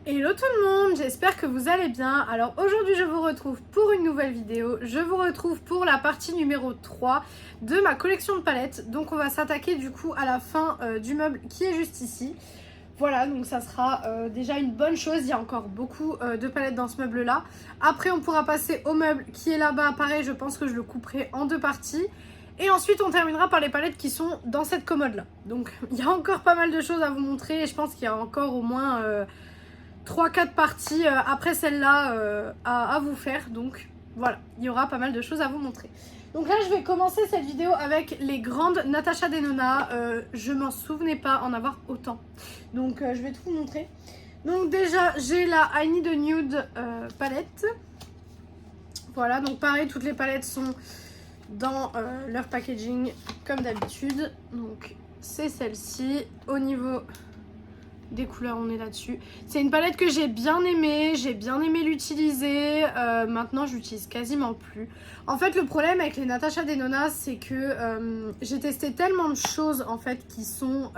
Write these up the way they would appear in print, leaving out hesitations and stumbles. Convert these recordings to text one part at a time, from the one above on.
Hello tout le monde, j'espère que vous allez bien. Alors aujourd'hui je vous retrouve pour une nouvelle vidéo. Je vous retrouve pour la partie numéro 3 de ma collection de palettes. Donc on va s'attaquer du coup à la fin du meuble qui est juste ici. Voilà, donc ça sera déjà une bonne chose. Il y a encore beaucoup de palettes dans ce meuble là. Après on pourra passer au meuble qui est là-bas. Pareil, je pense que je le couperai en deux parties. Et ensuite on terminera par les palettes qui sont dans cette commode là. Donc il y a encore pas mal de choses à vous montrer. Et je pense qu'il y a encore au moins 3-4 parties après celle-là à vous faire. Donc voilà, il y aura pas mal de choses à vous montrer. Donc là, je vais commencer cette vidéo avec les grandes Natasha Denona. Je m'en souvenais pas en avoir autant. Donc je vais tout vous montrer. Donc déjà, j'ai la I Need a Nude palette. Voilà, donc pareil, toutes les palettes sont dans leur packaging comme d'habitude. Donc c'est celle-ci. Au niveau des couleurs, on est là-dessus. C'est une palette que j'ai bien aimé l'utiliser. Maintenant, je l'utilise quasiment plus. En fait, le problème avec les Natasha Denona, c'est que j'ai testé tellement de choses en fait qui sont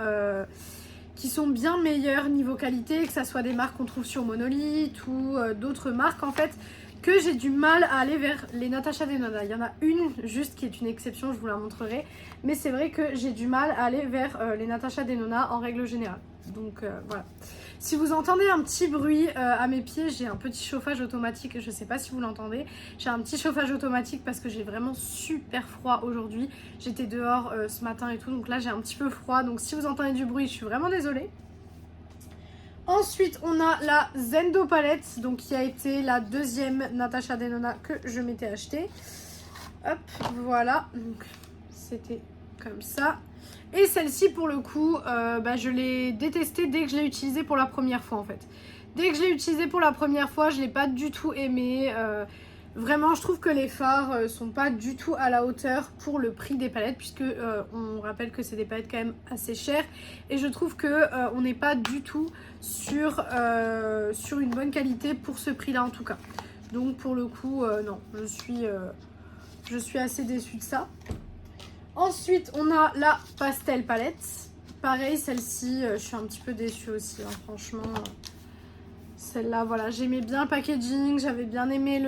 bien meilleures niveau qualité, que ça soit des marques qu'on trouve sur Monolith ou d'autres marques en fait, que j'ai du mal à aller vers les Natasha Denona. Il y en a une juste qui est une exception, je vous la montrerai. Mais c'est vrai que j'ai du mal à aller vers les Natasha Denona en règle générale. Donc voilà. Si vous entendez un petit bruit à mes pieds, j'ai un petit chauffage automatique. Je sais pas si vous l'entendez. J'ai un petit chauffage automatique parce que j'ai vraiment super froid aujourd'hui. J'étais dehors ce matin et tout. Donc là, j'ai un petit peu froid. Donc si vous entendez du bruit, je suis vraiment désolée. Ensuite, on a la Zendo palette, donc qui a été la deuxième Natasha Denona que je m'étais achetée. Hop, voilà. Donc c'était comme ça. Et celle-ci, pour le coup, je l'ai détestée dès que je l'ai utilisée pour la première fois, en fait. Dès que je l'ai utilisée pour la première fois, je ne l'ai pas du tout aimée. Vraiment, je trouve que les fards sont pas du tout à la hauteur pour le prix des palettes, puisque on rappelle que c'est des palettes quand même assez chères. Et je trouve que on n'est pas du tout sur une bonne qualité pour ce prix-là, en tout cas. Donc, pour le coup, non, je suis assez déçue de ça. Ensuite, on a la pastel palette. Pareil, celle-ci, je suis un petit peu déçue aussi, hein, franchement. Celle-là, voilà, j'aimais bien le packaging, j'avais bien aimé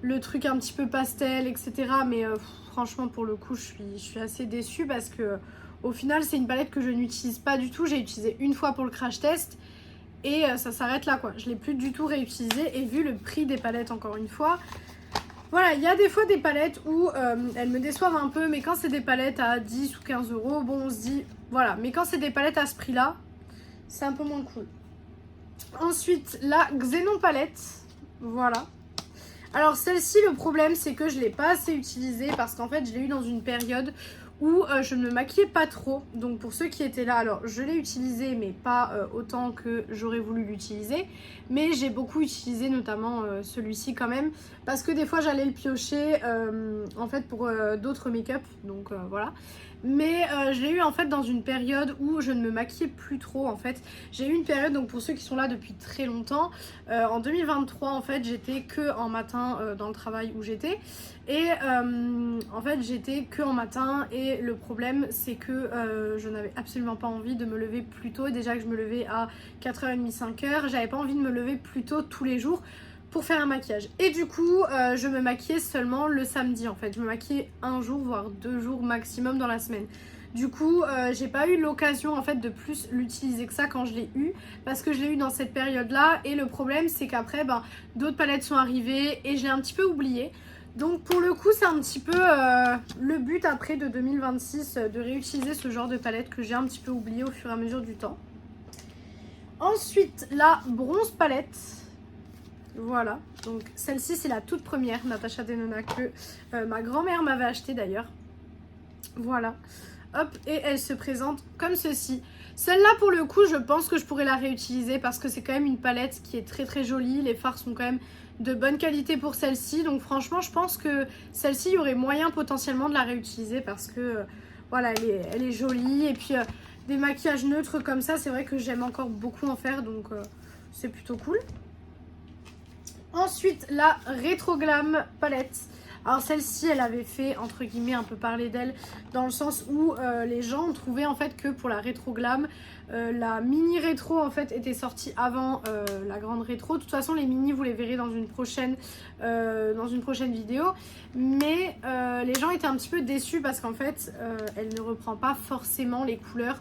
le truc un petit peu pastel, etc. Mais franchement, pour le coup, je suis assez déçue parce que au final, c'est une palette que je n'utilise pas du tout. J'ai utilisé une fois pour le crash test et ça s'arrête là, quoi. Je ne l'ai plus du tout réutilisée et vu le prix des palettes, encore une fois... Voilà, il y a des fois des palettes où elles me déçoivent un peu, mais quand c'est des palettes à 10 ou 15 euros, bon, on se dit, voilà. Mais quand c'est des palettes à ce prix-là, c'est un peu moins cool. Ensuite, la Xenon palette, voilà. Alors celle-ci, le problème, c'est que je ne l'ai pas assez utilisée parce qu'en fait, je l'ai eu dans une période où je ne me maquillais pas trop. Donc pour ceux qui étaient là, alors je l'ai utilisé mais pas autant que j'aurais voulu l'utiliser. Mais j'ai beaucoup utilisé notamment celui-ci quand même. Parce que des fois j'allais le piocher en fait pour d'autres make-up. Donc voilà. Mais je l'ai eu en fait dans une période où je ne me maquillais plus trop en fait. J'ai eu une période, donc pour ceux qui sont là depuis très longtemps, en 2023 en fait j'étais que en matin dans le travail où j'étais. Et en fait j'étais que en matin et le problème c'est que je n'avais absolument pas envie de me lever plus tôt. Déjà que je me levais à 4h30, 5h, j'avais pas envie de me lever plus tôt tous les jours pour faire un maquillage. Et du coup je me maquillais seulement le samedi en fait. Je me maquillais un jour voire 2 jours maximum dans la semaine. Du coup j'ai pas eu l'occasion en fait de plus l'utiliser que ça quand je l'ai eu, parce que je l'ai eu dans cette période là. Et le problème c'est qu'après d'autres palettes sont arrivées et je l'ai un petit peu oublié. Donc pour le coup c'est un petit peu le but après de 2026 de réutiliser ce genre de palette que j'ai un petit peu oublié au fur et à mesure du temps. Ensuite la bronze palette. Voilà, donc celle-ci c'est la toute première Natasha Denona que ma grand-mère m'avait achetée d'ailleurs. Voilà, hop, et elle se présente comme ceci. Celle-là pour le coup je pense que je pourrais la réutiliser parce que c'est quand même une palette qui est très très jolie. Les fards sont quand même de bonne qualité pour celle-ci, donc franchement je pense que celle-ci il y aurait moyen potentiellement de la réutiliser parce que voilà, elle est jolie. Et puis des maquillages neutres comme ça, c'est vrai que j'aime encore beaucoup en faire, donc c'est plutôt cool. Ensuite la Retro Glam palette. Alors celle-ci, elle avait fait, entre guillemets, un peu parler d'elle, dans le sens où les gens ont trouvé en fait que pour la rétro glam, la mini rétro en fait était sortie avant la grande rétro. De toute façon, les mini, vous les verrez dans une prochaine vidéo. Mais les gens étaient un petit peu déçus parce qu'en fait, elle ne reprend pas forcément les couleurs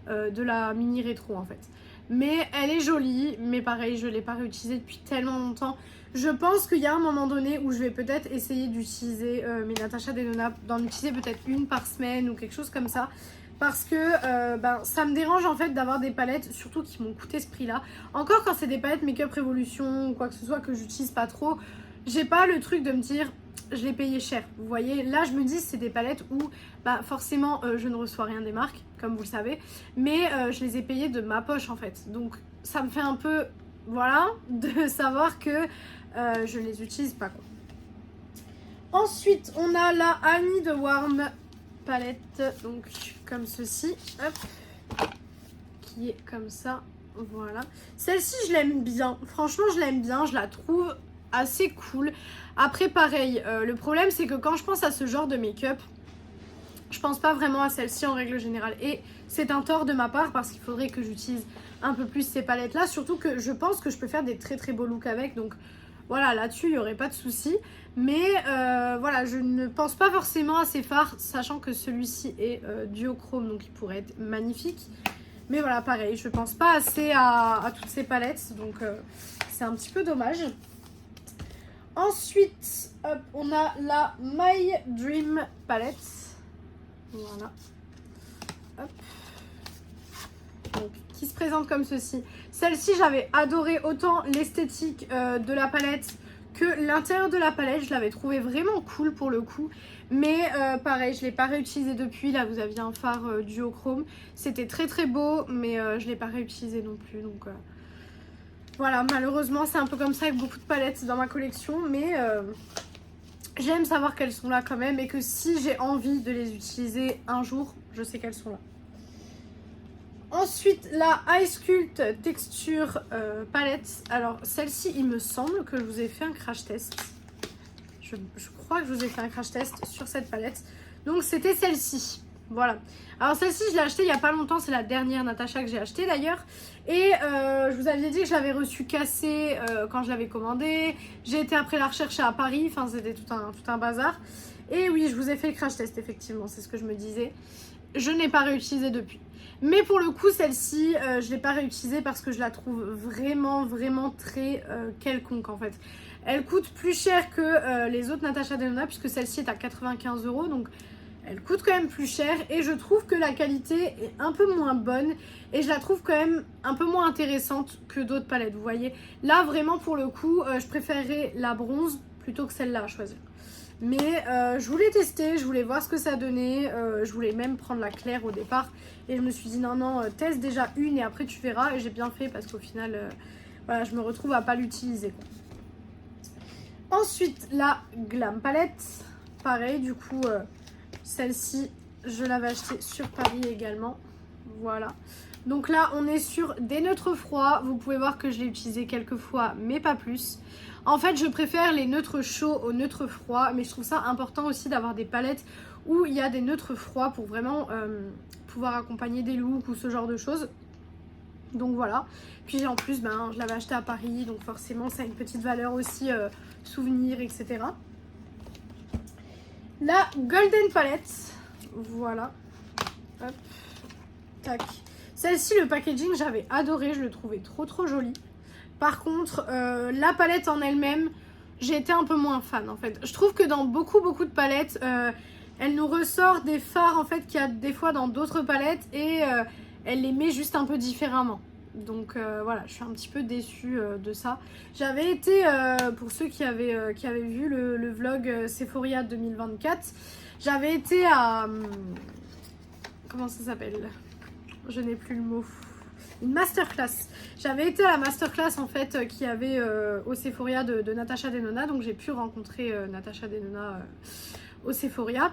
de la mini rétro en fait. Mais elle est jolie, mais pareil, je ne l'ai pas réutilisée depuis tellement longtemps. Je pense qu'il y a un moment donné où je vais peut-être essayer d'utiliser mes Natasha Denona, d'en utiliser peut-être une par semaine ou quelque chose comme ça. Parce que ça me dérange en fait d'avoir des palettes, surtout qui m'ont coûté ce prix-là. Encore quand c'est des palettes Make-up Revolution ou quoi que ce soit que j'utilise pas trop, j'ai pas le truc de me dire je l'ai payé cher. Vous voyez, là je me dis c'est des palettes où forcément je ne reçois rien des marques, comme vous le savez. Mais je les ai payées de ma poche en fait. Donc ça me fait un peu, voilà, de savoir que je les utilise pas quoi. Ensuite on a la Annie de Warm palette, donc comme ceci, hop, qui est comme ça, voilà. Celle-ci je l'aime bien, franchement je l'aime bien, je la trouve assez cool. Après pareil, le problème c'est que quand je pense à ce genre de make-up, je pense pas vraiment à celle-ci en règle générale. Et c'est un tort de ma part parce qu'il faudrait que j'utilise un peu plus ces palettes là. Surtout que je pense que je peux faire des très très beaux looks avec. Donc voilà, là-dessus il n'y aurait pas de souci. Mais voilà, je ne pense pas forcément à ces fards, sachant que celui-ci est duochrome, donc il pourrait être magnifique. Mais voilà, pareil, je pense pas assez à toutes ces palettes. Donc c'est un petit peu dommage. Ensuite, hop, on a la My Dream palette. Voilà. Hop. Donc, qui se présente comme ceci. Celle-ci, j'avais adoré autant l'esthétique de la palette que l'intérieur de la palette. Je l'avais trouvé vraiment cool pour le coup. Mais pareil, je ne l'ai pas réutilisé depuis. Là, vous aviez un phare duochrome. C'était très très beau, mais je ne l'ai pas réutilisé non plus. Donc voilà, malheureusement, c'est un peu comme ça avec beaucoup de palettes dans ma collection. Mais j'aime savoir qu'elles sont là quand même et que si j'ai envie de les utiliser un jour, je sais qu'elles sont là. Ensuite, la Ice Cult Texture palette. Alors, celle-ci, il me semble que je vous ai fait un crash test. Je crois que je vous ai fait un crash test sur cette palette. Donc, c'était celle-ci. Voilà. Alors, celle-ci, je l'ai achetée il n'y a pas longtemps. C'est la dernière Natasha que j'ai achetée d'ailleurs. Et je vous avais dit que je l'avais reçue cassée quand je l'avais commandée. J'ai été après la rechercher à Paris. Enfin, c'était tout un bazar. Et oui, je vous ai fait le crash test, effectivement. C'est ce que je me disais. Je n'ai pas réutilisé depuis. Mais pour le coup, celle-ci, je ne l'ai pas réutilisée parce que je la trouve vraiment, vraiment très quelconque en fait. Elle coûte plus cher que les autres Natasha Denona puisque celle-ci est à 95 €. Donc, elle coûte quand même plus cher et je trouve que la qualité est un peu moins bonne et je la trouve quand même un peu moins intéressante que d'autres palettes, vous voyez. Là, vraiment, pour le coup, je préférerais la bronze plutôt que celle-là à choisir. Mais je voulais tester, je voulais voir ce que ça donnait, je voulais même prendre la claire au départ. Et je me suis dit non, teste déjà une et après tu verras. Et j'ai bien fait parce qu'au final, voilà, je me retrouve à pas l'utiliser. Ensuite, la Glam Palette. Pareil, du coup, celle-ci, je l'avais achetée sur Paris également. Voilà. Donc là, on est sur des neutres froids. Vous pouvez voir que je l'ai utilisé quelques fois, mais pas plus. En fait, je préfère les neutres chauds aux neutres froids, mais je trouve ça important aussi d'avoir des palettes où il y a des neutres froids pour vraiment pouvoir accompagner des looks ou ce genre de choses. Donc voilà. Puis en plus, je l'avais acheté à Paris, donc forcément, ça a une petite valeur aussi souvenir, etc. La Golden Palette, voilà. Hop, tac. Celle-ci, le packaging, j'avais adoré, je le trouvais trop joli. Par contre, la palette en elle-même, j'ai été un peu moins fan en fait. Je trouve que dans beaucoup de palettes, elle nous ressort des fards en fait qu'il y a des fois dans d'autres palettes et elle les met juste un peu différemment. Donc voilà, je suis un petit peu déçue de ça. J'avais été, pour ceux qui avaient vu le vlog Sephoria 2024, j'avais été à... comment ça s'appelle? Je n'ai plus le mot. Une masterclass. J'avais été à la masterclass en fait qu'il y avait au Sephoria de Natasha Denona. Donc j'ai pu rencontrer Natasha Denona au Sephoria.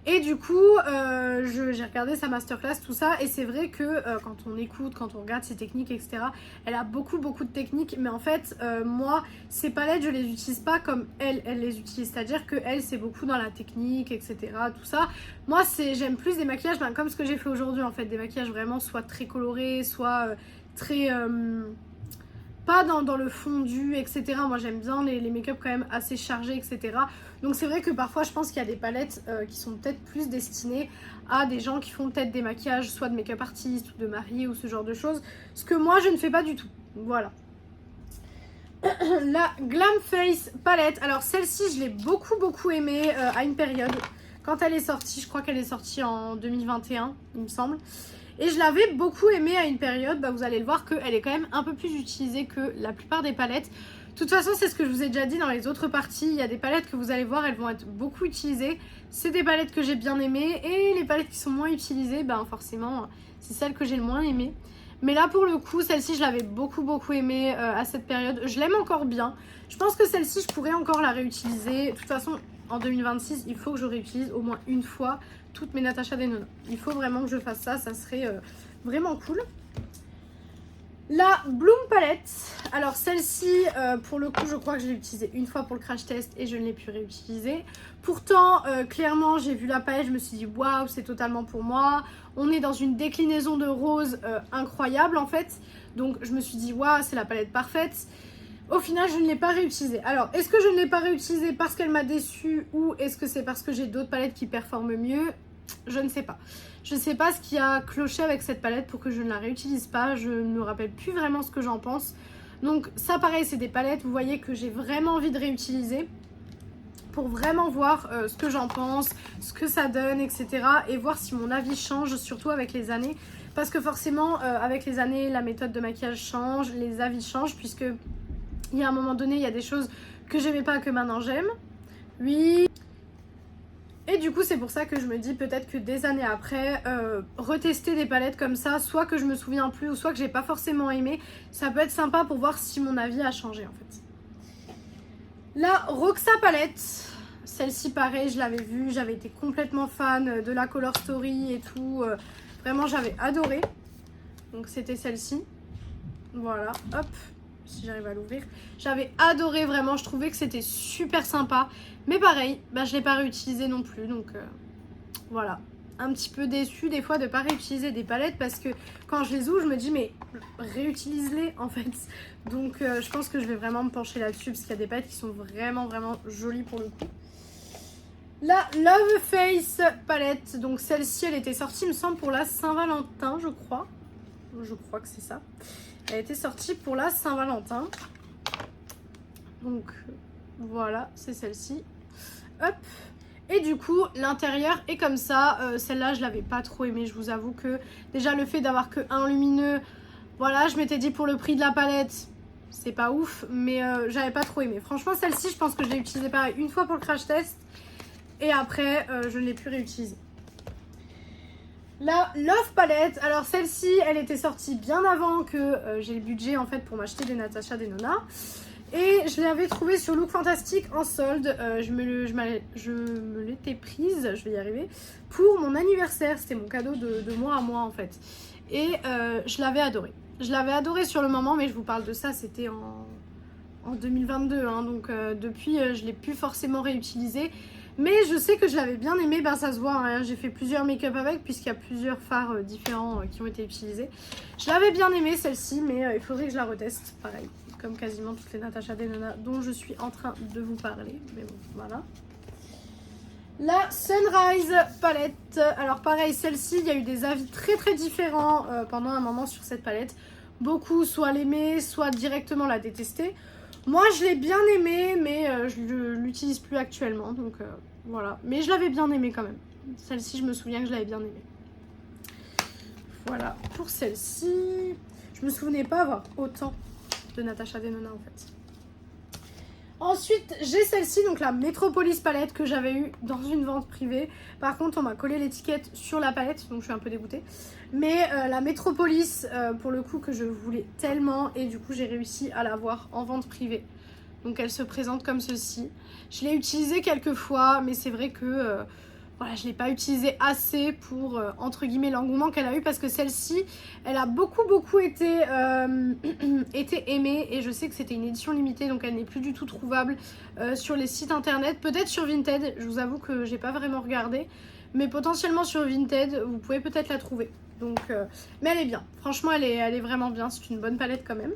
Et du coup, j'ai regardé sa masterclass, tout ça, et c'est vrai que quand on écoute, quand on regarde ses techniques, etc., elle a beaucoup de techniques, mais en fait, moi, ces palettes, je les utilise pas comme elle les utilise, c'est-à-dire que elle, c'est beaucoup dans la technique, etc., tout ça. Moi, j'aime plus des maquillages, comme ce que j'ai fait aujourd'hui, en fait, des maquillages vraiment soit très colorés, soit très... pas dans le fondu, etc. Moi j'aime bien les make-up quand même assez chargés, etc. Donc c'est vrai que parfois je pense qu'il y a des palettes qui sont peut-être plus destinées à des gens qui font peut-être des maquillages soit de make-up artiste ou de mariés ou ce genre de choses. Ce que moi je ne fais pas du tout. Voilà. La Glam Face palette. Alors celle-ci je l'ai beaucoup aimée à une période. Quand elle est sortie, je crois qu'elle est sortie en 2021 il me semble. Et je l'avais beaucoup aimée à une période, vous allez le voir qu'elle est quand même un peu plus utilisée que la plupart des palettes. De toute façon, c'est ce que je vous ai déjà dit dans les autres parties. Il y a des palettes que vous allez voir, elles vont être beaucoup utilisées. C'est des palettes que j'ai bien aimées. Et les palettes qui sont moins utilisées, forcément, c'est celles que j'ai le moins aimées. Mais là, pour le coup, celle-ci, je l'avais beaucoup aimée à cette période. Je l'aime encore bien. Je pense que celle-ci, je pourrais encore la réutiliser. De toute façon, en 2026, il faut que je réutilise au moins une fois toutes mes Natasha Denona. Il faut vraiment que je fasse ça, ça serait vraiment cool. La Bloom Palette, alors celle-ci, pour le coup, je crois que je l'ai utilisée une fois pour le crash test et je ne l'ai plus réutilisée. Pourtant, clairement, j'ai vu la palette, je me suis dit, waouh, c'est totalement pour moi. On est dans une déclinaison de rose incroyable en fait. Donc, je me suis dit, waouh, c'est la palette parfaite. Au final, je ne l'ai pas réutilisée. Alors, est-ce que je ne l'ai pas réutilisée parce qu'elle m'a déçue ou est-ce que c'est parce que j'ai d'autres palettes qui performent mieux? Je ne sais pas. Je ne sais pas ce qui a cloché avec cette palette pour que je ne la réutilise pas. Je ne me rappelle plus vraiment ce que j'en pense. Donc ça pareil, c'est des palettes, vous voyez, que j'ai vraiment envie de réutiliser pour vraiment voir ce que j'en pense, ce que ça donne, etc. Et voir si mon avis change, surtout avec les années. Parce que forcément, avec les années, la méthode de maquillage change, les avis changent, puisque il y a un moment donné, il y a des choses que j'aimais pas que maintenant j'aime. Oui. Et du coup, c'est pour ça que je me dis peut-être que des années après, retester des palettes comme ça, soit que je me souviens plus ou soit que j'ai pas forcément aimé, ça peut être sympa pour voir si mon avis a changé en fait. La Roxa palette, celle-ci pareil, je l'avais vue, j'avais été complètement fan de la Color Story et tout. Vraiment, j'avais adoré. Donc c'était celle-ci. Voilà, hop. Si j'arrive à l'ouvrir. J'avais adoré vraiment, je trouvais que c'était super sympa. Mais pareil, je ne l'ai pas réutilisé non plus. Donc voilà, un petit peu déçue des fois de ne pas réutiliser des palettes. Parce que quand je les ouvre, je me dis mais réutilise-les en fait. Donc je pense que je vais vraiment me pencher là-dessus. Parce qu'il y a des palettes qui sont vraiment jolies pour le coup. La Love Face palette. Donc celle-ci, elle était sortie il me semble pour la Saint-Valentin je crois. Je crois que c'est ça. Elle a été sortie pour la Saint-Valentin. Donc voilà, c'est celle-ci. Hop. Et du coup, l'intérieur est comme ça. Celle-là, je l'avais pas trop aimée. Je vous avoue que déjà le fait d'avoir que un lumineux, voilà, je m'étais dit pour le prix de la palette, c'est pas ouf. Mais j'avais pas trop aimé. Franchement, celle-ci, je pense que je l'ai utilisée pareil une fois pour le crash test. Et après, je ne l'ai plus réutilisée. La Love Palette, alors celle-ci, elle était sortie bien avant que j'ai le budget en fait pour m'acheter des Natasha Denona. Et je l'avais trouvée sur Look Fantastic en solde. Je me l'étais prise, je vais y arriver, pour mon anniversaire. C'était mon cadeau de moi à moi en fait. Et je l'avais adorée. Je l'avais adorée sur le moment, mais je vous parle de ça, c'était en 2022. Hein, donc depuis, je ne l'ai plus forcément réutilisée. Mais je sais que je l'avais bien aimé, ça se voit, hein, j'ai fait plusieurs make-up avec puisqu'il y a plusieurs fards différents qui ont été utilisés. Je l'avais bien aimé celle-ci, mais il faudrait que je la reteste, pareil, comme quasiment toutes les Natasha Denona dont je suis en train de vous parler. Mais bon, voilà. La Sunrise palette, alors pareil, celle-ci, il y a eu des avis très différents pendant un moment sur cette palette. Beaucoup soit l'aimer, soit directement la détester. Moi, je l'ai bien aimée, mais je ne l'utilise plus actuellement. Donc voilà. Mais je l'avais bien aimée quand même. Celle-ci, je me souviens que je l'avais bien aimée. Voilà pour celle-ci. Je me souvenais pas avoir autant de Natasha Denona en fait. Ensuite, j'ai celle-ci, donc la Metropolis palette que j'avais eue dans une vente privée. Par contre, on m'a collé l'étiquette sur la palette, donc je suis un peu dégoûtée. Mais la Metropolis, pour le coup, que je voulais tellement, et du coup, j'ai réussi à l'avoir en vente privée. Donc, elle se présente comme ceci. Je l'ai utilisée quelques fois, mais c'est vrai que voilà, je ne l'ai pas utilisée assez pour, entre guillemets, l'engouement qu'elle a eu, parce que celle-ci, elle a beaucoup été, été aimée, et je sais que c'était une édition limitée, donc elle n'est plus du tout trouvable sur les sites internet, peut-être sur Vinted, je vous avoue que j'ai pas vraiment regardé, mais potentiellement sur Vinted, vous pouvez peut-être la trouver. Donc, mais elle est bien, franchement elle est vraiment bien, c'est une bonne palette quand même.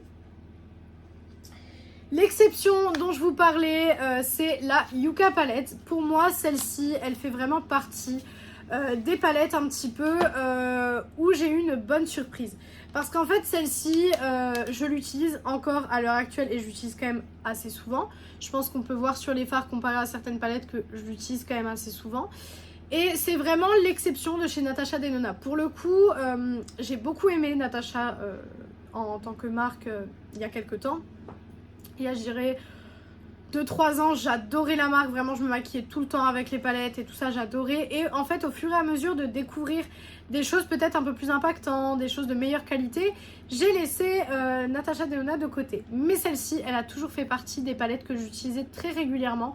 L'exception dont je vous parlais, c'est la Yuka palette. Pour moi, celle-ci, elle fait vraiment partie des palettes un petit peu où j'ai eu une bonne surprise. Parce qu'en fait, celle-ci, je l'utilise encore à l'heure actuelle et je l'utilise quand même assez souvent. Je pense qu'on peut voir sur les fards comparé à certaines palettes que je l'utilise quand même assez souvent. Et c'est vraiment l'exception de chez Natasha Denona. Pour le coup, j'ai beaucoup aimé Natasha en tant que marque il y a quelques temps. Il y a, je dirais, 2-3 ans, j'adorais la marque. Vraiment, je me maquillais tout le temps avec les palettes et tout ça, j'adorais. Et en fait, au fur et à mesure de découvrir des choses peut-être un peu plus impactantes, des choses de meilleure qualité, j'ai laissé Natasha Denona de côté. Mais celle-ci, elle a toujours fait partie des palettes que j'utilisais très régulièrement.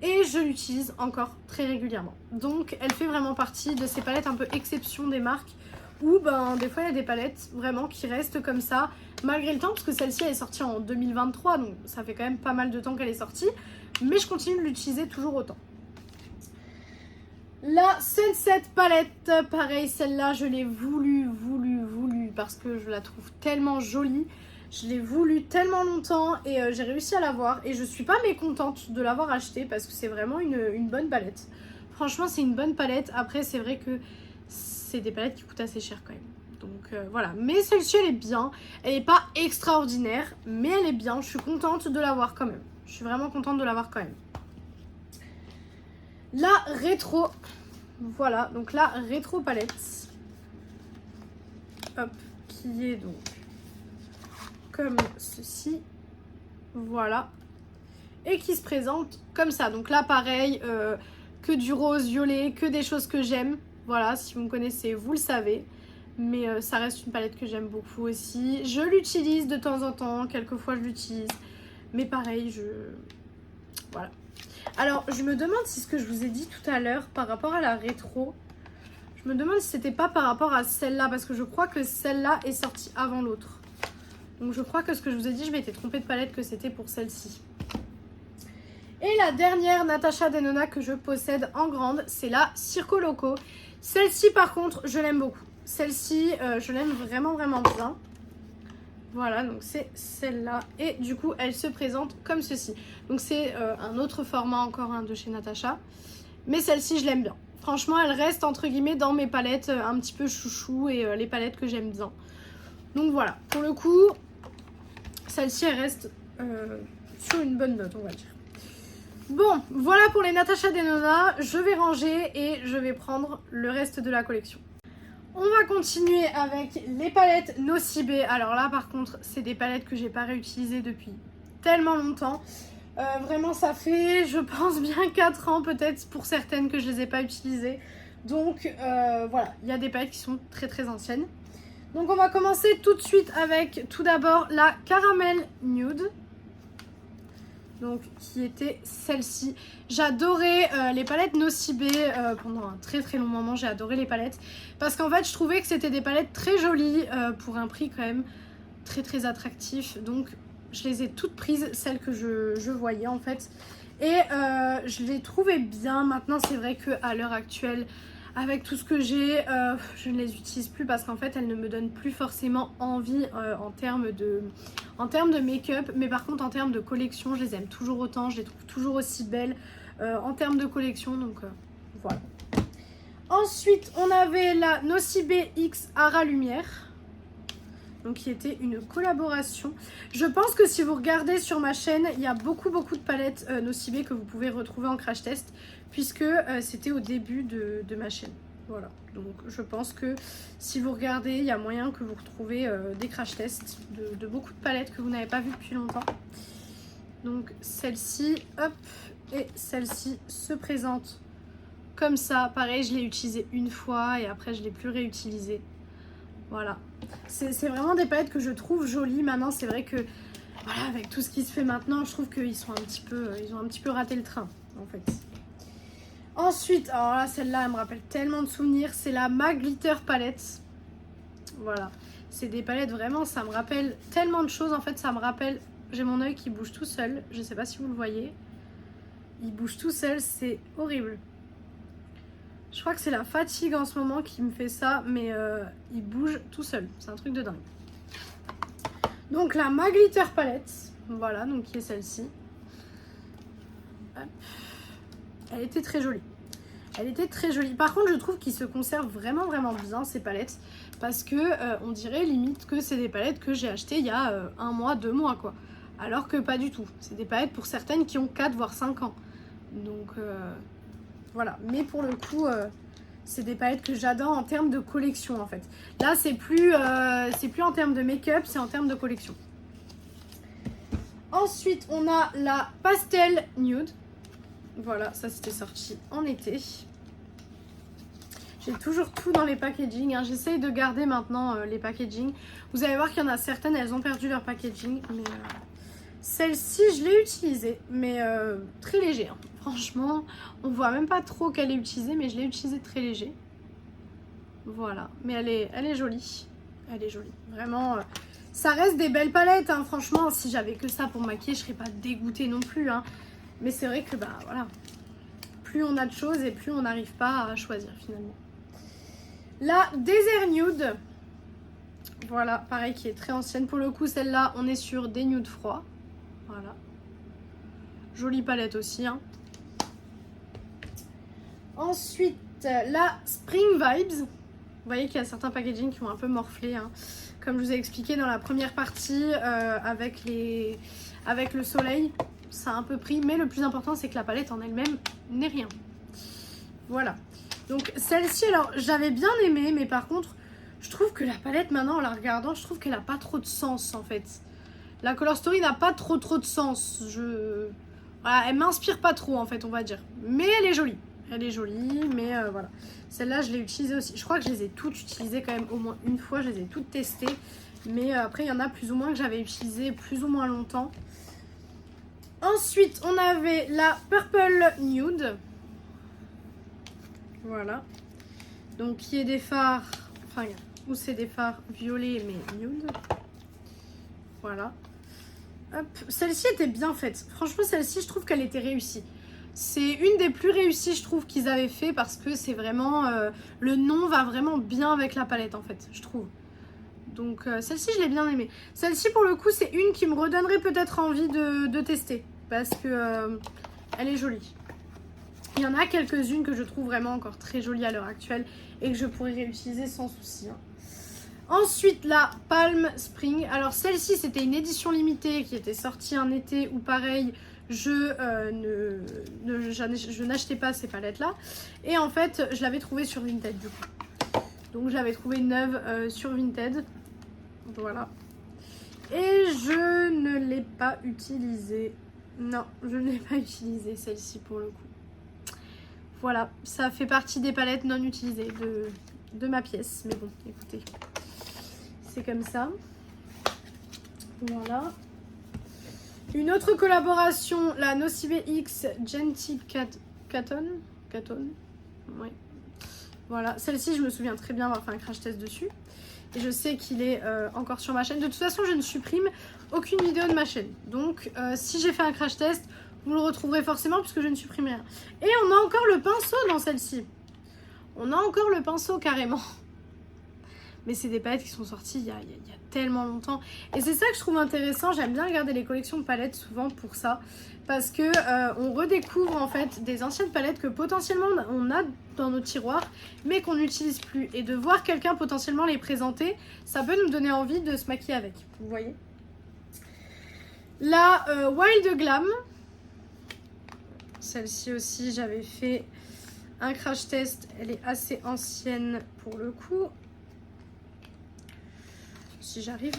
Et je l'utilise encore très régulièrement. Donc, elle fait vraiment partie de ces palettes un peu exception des marques. Où ben, des fois il y a des palettes vraiment qui restent comme ça malgré le temps, parce que celle-ci elle est sortie en 2023, donc ça fait quand même pas mal de temps qu'elle est sortie, mais je continue de l'utiliser toujours autant. La Sunset palette, pareil, celle-là je l'ai voulu parce que je la trouve tellement jolie. Je l'ai voulu tellement longtemps et j'ai réussi à l'avoir, et je suis pas mécontente de l'avoir achetée parce que c'est vraiment une bonne palette. Franchement c'est une bonne palette. Après c'est vrai que c'est des palettes qui coûtent assez cher quand même. Donc voilà, mais celle-ci elle est bien. Elle n'est pas extraordinaire, mais elle est bien. Je suis contente de l'avoir quand même. Je suis vraiment contente de l'avoir quand même. La rétro, voilà, donc la rétro palette, hop, qui est donc comme ceci, voilà, et qui se présente comme ça. Donc là pareil, que du rose violet, que des choses que j'aime. Voilà, si vous me connaissez, vous le savez. Mais ça reste une palette que j'aime beaucoup aussi. Je l'utilise de temps en temps, quelquefois je l'utilise. Mais pareil, voilà. Alors, je me demande si ce que je vous ai dit tout à l'heure par rapport à la rétro, je me demande si c'était pas par rapport à celle-là, parce que je crois que celle-là est sortie avant l'autre. Donc je crois que ce que je vous ai dit, je m'étais trompée de palette, que c'était pour celle-ci. Et la dernière Natasha Denona que je possède en grande, c'est la Circo Loco. Celle-ci par contre, je l'aime beaucoup. Celle-ci, je l'aime vraiment bien. Voilà, donc c'est celle-là. Et du coup, elle se présente comme ceci. Donc c'est un autre format encore de chez Natasha. Mais celle-ci, je l'aime bien. Franchement, elle reste entre guillemets dans mes palettes un petit peu chouchou et les palettes que j'aime bien. Donc voilà, pour le coup, celle-ci, elle reste sur une bonne note, on va dire. Bon, voilà pour les Natasha Denona. Je vais ranger et je vais prendre le reste de la collection. On va continuer avec les palettes Nocibe. Alors là, par contre, c'est des palettes que j'ai pas réutilisées depuis tellement longtemps. Vraiment, ça fait, je pense, bien 4 ans peut-être pour certaines que je les ai pas utilisées. Donc voilà, il y a des palettes qui sont très anciennes. Donc on va commencer tout de suite avec tout d'abord la Caramel Nude. Donc qui était celle-ci. J'adorais les palettes Nocibe pendant un très long moment. J'ai adoré les palettes parce qu'en fait je trouvais que c'était des palettes très jolies pour un prix quand même très attractif. Donc je les ai toutes prises, celles que je voyais en fait, et je les trouvais bien. Maintenant c'est vrai qu'à l'heure actuelle, avec tout ce que j'ai, je ne les utilise plus parce qu'en fait elles ne me donnent plus forcément envie en termes de make-up. Mais par contre en termes de collection, je les aime toujours autant, je les trouve toujours aussi belles en termes de collection. Donc voilà. Ensuite on avait la Nocibe X Ara Lumière, donc qui était une collaboration. Je pense que si vous regardez sur ma chaîne, il y a beaucoup de palettes Nocibe que vous pouvez retrouver en crash test, puisque c'était au début de ma chaîne. Voilà, donc je pense que si vous regardez, il y a moyen que vous retrouvez des crash tests de beaucoup de palettes que vous n'avez pas vues depuis longtemps. Donc celle-ci, hop, et celle-ci se présente comme ça. Pareil, je l'ai utilisée une fois et après je ne l'ai plus réutilisée. Voilà, c'est vraiment des palettes que je trouve jolies. Maintenant c'est vrai que voilà, avec tout ce qui se fait maintenant, je trouve qu'ils sont ils ont un petit peu raté le train en fait. Ensuite, alors là, celle-là, elle me rappelle tellement de souvenirs. C'est la MAC Glitter Palette. Voilà. C'est des palettes, vraiment, ça me rappelle tellement de choses. En fait, ça me rappelle... J'ai mon œil qui bouge tout seul. Je sais pas si vous le voyez. Il bouge tout seul, c'est horrible. Je crois que c'est la fatigue en ce moment qui me fait ça, mais il bouge tout seul. C'est un truc de dingue. Donc la MAC Glitter Palette, voilà, donc qui est celle-ci. Elle était très jolie. Elle était très jolie. Par contre, je trouve qu'ils se conservent vraiment bien ces palettes. Parce que on dirait limite que c'est des palettes que j'ai achetées il y a 1 mois, 2 mois quoi. Alors que pas du tout. C'est des palettes pour certaines qui ont 4 voire 5 ans. Donc voilà. Mais pour le coup, c'est des palettes que j'adore en termes de collection en fait. Là, c'est plus en termes de make-up, c'est en termes de collection. Ensuite, on a la Pastel Nude. Voilà, ça c'était sorti en été. J'ai toujours tout dans les packaging. Hein. J'essaye de garder maintenant les packaging. Vous allez voir qu'il y en a certaines, elles ont perdu leur packaging. Mais celle-ci, je l'ai utilisée. Mais très léger. Hein. Franchement, on voit même pas trop qu'elle est utilisée. Mais je l'ai utilisée très léger. Voilà. Mais elle est jolie. Elle est jolie. Vraiment, ça reste des belles palettes. Hein. Franchement, si j'avais que ça pour maquiller, je serais pas dégoûtée non plus. Hein. Mais c'est vrai que, bah voilà. Plus on a de choses et plus on n'arrive pas à choisir finalement. La Desert Nude, voilà, pareil, qui est très ancienne. Pour le coup, celle-là, on est sur des nudes froids. Voilà. Jolie palette aussi. Hein. Ensuite, la Spring Vibes. Vous voyez qu'il y a certains packaging qui ont un peu morflé. Hein. Comme je vous ai expliqué dans la première partie, avec le soleil, ça a un peu pris. Mais le plus important, c'est que la palette en elle-même n'est rien. Voilà. Donc celle-ci, alors j'avais bien aimé, mais par contre, je trouve que la palette maintenant en la regardant, je trouve qu'elle a pas trop de sens en fait. La Color Story n'a pas trop de sens. Voilà, elle m'inspire pas trop en fait, on va dire. Mais elle est jolie. Elle est jolie, mais voilà. Celle-là, je l'ai utilisée aussi. Je crois que je les ai toutes utilisées quand même au moins une fois. Je les ai toutes testées. Mais après, il y en a plus ou moins que j'avais utilisées plus ou moins longtemps. Ensuite, on avait la Purple Nude. Voilà. Donc, qui est des fards, enfin, où c'est des fards violets mais nude. Voilà. Hop. Celle-ci était bien faite. Franchement, celle-ci, je trouve qu'elle était réussie. C'est une des plus réussies, je trouve, qu'ils avaient fait parce que c'est vraiment... le nom va vraiment bien avec la palette, en fait, je trouve. Donc, celle-ci, je l'ai bien aimée. Celle-ci, pour le coup, c'est une qui me redonnerait peut-être envie de tester parce que elle est jolie. Il y en a quelques-unes que je trouve vraiment encore très jolies à l'heure actuelle et que je pourrais réutiliser sans souci. Hein. Ensuite, la Palm Spring. Alors celle-ci, c'était une édition limitée qui était sortie en été ou pareil, je n'achetais pas ces palettes-là. Et en fait, je l'avais trouvée sur Vinted du coup. Donc je l'avais trouvée neuve sur Vinted. Voilà. Et je ne l'ai pas utilisée. Non, je ne l'ai pas utilisée celle-ci pour le coup. Voilà, ça fait partie des palettes non utilisées de ma pièce. Mais bon, écoutez, c'est comme ça. Voilà. Une autre collaboration, la Nocive X Gentle Caton. Oui. Voilà, celle-ci, je me souviens très bien avoir fait un crash test dessus. Et je sais qu'il est encore sur ma chaîne. De toute façon, je ne supprime aucune vidéo de ma chaîne. Donc, si j'ai fait un crash test, vous le retrouverez forcément puisque je ne supprime rien. Et on a encore le pinceau dans celle-ci. On a encore le pinceau carrément. Mais c'est des palettes qui sont sorties il y a tellement longtemps. Et c'est ça que je trouve intéressant. J'aime bien regarder les collections de palettes souvent pour ça. Parce que on redécouvre en fait des anciennes palettes que potentiellement on a dans nos tiroirs. Mais qu'on n'utilise plus. Et de voir quelqu'un potentiellement les présenter, ça peut nous donner envie de se maquiller avec. Vous voyez. La Wild Glam. Celle-ci aussi, j'avais fait un crash test. Elle est assez ancienne pour le coup. Si j'arrive.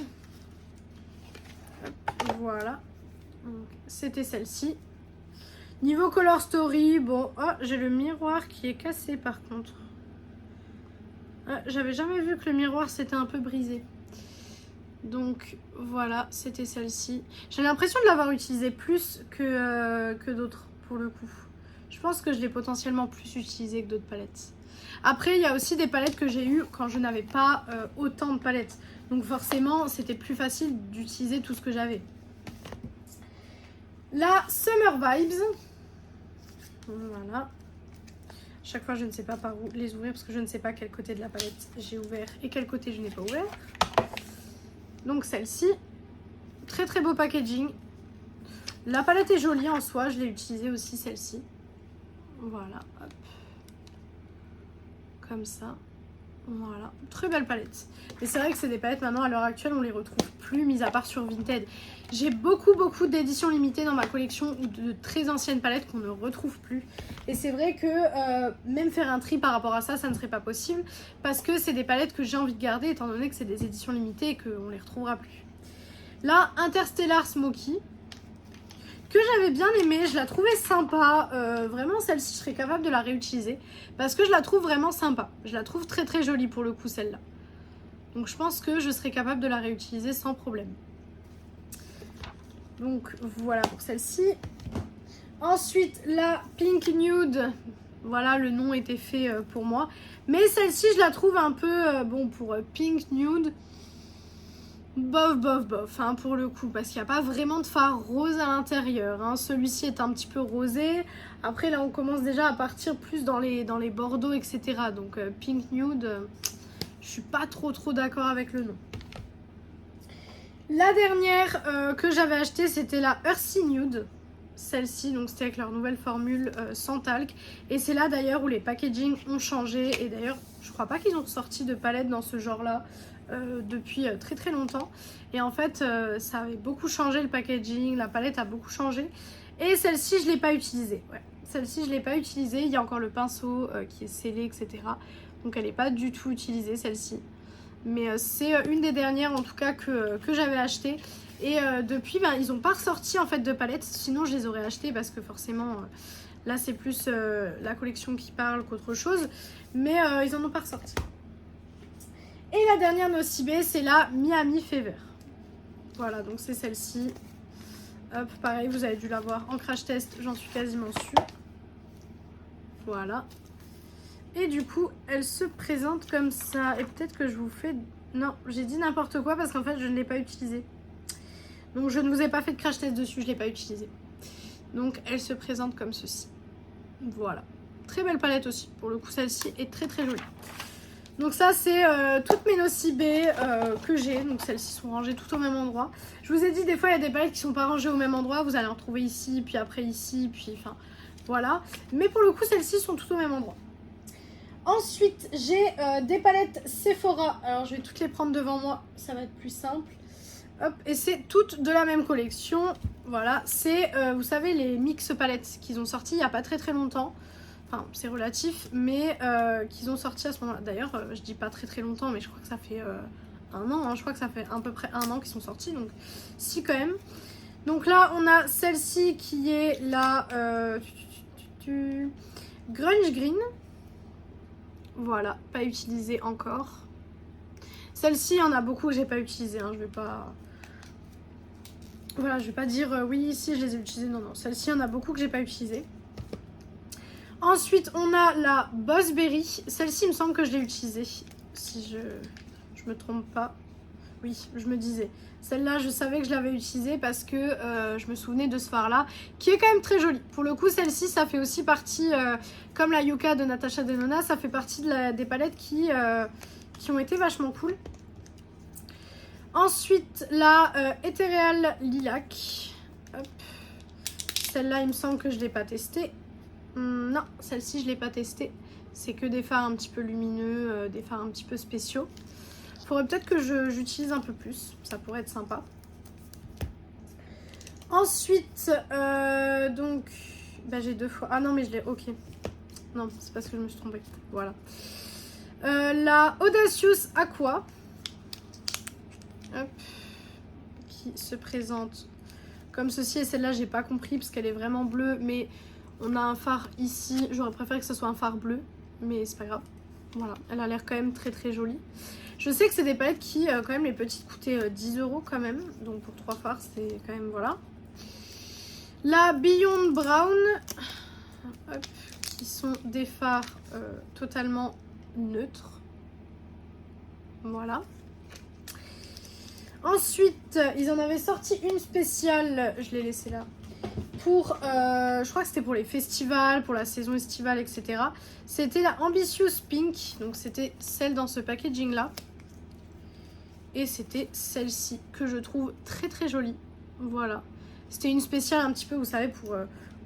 Voilà. C'était celle-ci. Niveau Color Story, bon, oh, j'ai le miroir qui est cassé par contre. J'avais jamais vu que le miroir s'était un peu brisé. Donc voilà, c'était celle-ci. J'ai l'impression de l'avoir utilisée plus que d'autres pour le coup. Je pense que je l'ai potentiellement plus utilisé que d'autres palettes. Après, il y a aussi des palettes que j'ai eues quand je n'avais pas autant de palettes. Donc forcément, c'était plus facile d'utiliser tout ce que j'avais. La Summer Vibes. Voilà. Chaque fois, je ne sais pas par où les ouvrir parce que je ne sais pas quel côté de la palette j'ai ouvert et quel côté je n'ai pas ouvert. Donc celle-ci. Très très beau packaging. La palette est jolie en soi. Je l'ai utilisée aussi celle-ci. Voilà. Hop. Comme ça. Voilà, très belle palette. Mais c'est vrai que c'est des palettes maintenant à l'heure actuelle on les retrouve plus, mis à part sur Vinted. J'ai beaucoup d'éditions limitées dans ma collection de très anciennes palettes qu'on ne retrouve plus. Et c'est vrai que même faire un tri par rapport à ça, ça ne serait pas possible. Parce que c'est des palettes que j'ai envie de garder étant donné que c'est des éditions limitées et qu'on les retrouvera plus. Là, Interstellar Smoky. Que j'avais bien aimé, je la trouvais sympa, vraiment celle-ci je serais capable de la réutiliser parce que je la trouve vraiment sympa, je la trouve très très jolie pour le coup celle-là, donc je pense que je serais capable de la réutiliser sans problème. Donc voilà pour celle-ci. Ensuite la Pink Nude, voilà le nom était fait pour moi, mais celle-ci je la trouve un peu, bon pour Pink Nude, bof, hein, pour le coup, parce qu'il n'y a pas vraiment de fard rose à l'intérieur. Hein. Celui-ci est un petit peu rosé. Après, là, on commence déjà à partir plus dans les bordeaux, etc. Donc, Pink Nude, je suis pas trop d'accord avec le nom. La dernière que j'avais achetée, c'était la Earthy Nude. Celle-ci, donc c'était avec leur nouvelle formule sans talc. Et c'est là d'ailleurs où les packaging ont changé. Et d'ailleurs, je crois pas qu'ils ont sorti de palette dans ce genre-là. Depuis très longtemps et en fait ça avait beaucoup changé le packaging, la palette a beaucoup changé et celle-ci je l'ai pas utilisée, ouais. Celle-ci je l'ai pas utilisée, il y a encore le pinceau qui est scellé etc, donc elle n'est pas du tout utilisée celle-ci, mais c'est une des dernières en tout cas que j'avais acheté et depuis ben, ils ont pas ressorti en fait de palette, sinon je les aurais achetées parce que forcément là c'est plus la collection qui parle qu'autre chose, mais ils en ont pas ressorti. Et la dernière Nocibé, c'est la Miami Fever. Voilà, donc c'est celle-ci. Hop, pareil, vous avez dû la voir en crash test, j'en suis quasiment sûre. Voilà. Et du coup, elle se présente comme ça. Et peut-être que je vous fais... Non, j'ai dit n'importe quoi parce qu'en fait, je ne l'ai pas utilisée. Donc, je ne vous ai pas fait de crash test dessus, je ne l'ai pas utilisée. Donc, elle se présente comme ceci. Voilà. Très belle palette aussi. Pour le coup, celle-ci est très jolie. Donc ça c'est toutes mes Nocibé que j'ai, donc celles-ci sont rangées tout au même endroit. Je vous ai dit des fois il y a des palettes qui sont pas rangées au même endroit, vous allez en trouver ici, puis après ici, puis enfin voilà. Mais pour le coup celles-ci sont tout au même endroit. Ensuite j'ai des palettes Sephora, alors je vais toutes les prendre devant moi, ça va être plus simple. Hop, et c'est toutes de la même collection, voilà, c'est vous savez les mix palettes qu'ils ont sorti il n'y a pas très longtemps. Enfin, c'est relatif, mais qu'ils ont sorti à ce moment-là. D'ailleurs, je dis pas très longtemps, mais je crois que ça fait un an. Hein. Je crois que ça fait à peu près un an qu'ils sont sortis, donc si quand même. Donc là, on a celle-ci qui est la Grunge Green. Voilà, pas utilisée encore. Celle-ci, il y en a beaucoup que j'ai pas utilisé. Hein. Je vais pas... Voilà, je vais pas dire oui, si je les ai utilisées. Non, celle-ci, il y en a beaucoup que j'ai pas utilisé. Ensuite, on a la Bossberry. Celle-ci, il me semble que je l'ai utilisée. Si je me trompe pas. Oui, je me disais. Celle-là, je savais que je l'avais utilisée parce que je me souvenais de ce fard-là, qui est quand même très joli. Pour le coup, celle-ci, ça fait aussi partie, comme la Yuka de Natasha Denona, ça fait partie des palettes qui ont été vachement cool. Ensuite, la Ethereal Lilac. Celle-là, il me semble que je ne l'ai pas testée. Non, celle-ci, je ne l'ai pas testée. C'est que des fards un petit peu lumineux, des fards un petit peu spéciaux. Faudrait peut-être que j'utilise un peu plus. Ça pourrait être sympa. Ensuite, donc... Bah, j'ai deux fois... Ah non, mais je l'ai... Ok. Non, c'est parce que je me suis trompée. Voilà. La Audacious Aqua. Hop. Qui se présente comme ceci. Et celle-là, j'ai pas compris parce qu'elle est vraiment bleue. Mais on a un fard ici. J'aurais préféré que ce soit un fard bleu. Mais c'est pas grave. Voilà. Elle a l'air quand même très jolie. Je sais que c'est des palettes qui, quand même, les petites coûtaient 10 € quand même. Donc pour 3 fards, c'est quand même, voilà. La Beyond Brown. hop, qui sont des fards totalement neutres. Voilà. Ensuite, ils en avaient sorti une spéciale, je l'ai laissée là, pour, je crois que c'était pour les festivals, pour la saison estivale, etc. C'était la Ambitious Pink, donc c'était celle dans ce packaging là. Et c'était celle-ci que je trouve très très jolie. Voilà. C'était une spéciale un petit peu, vous savez,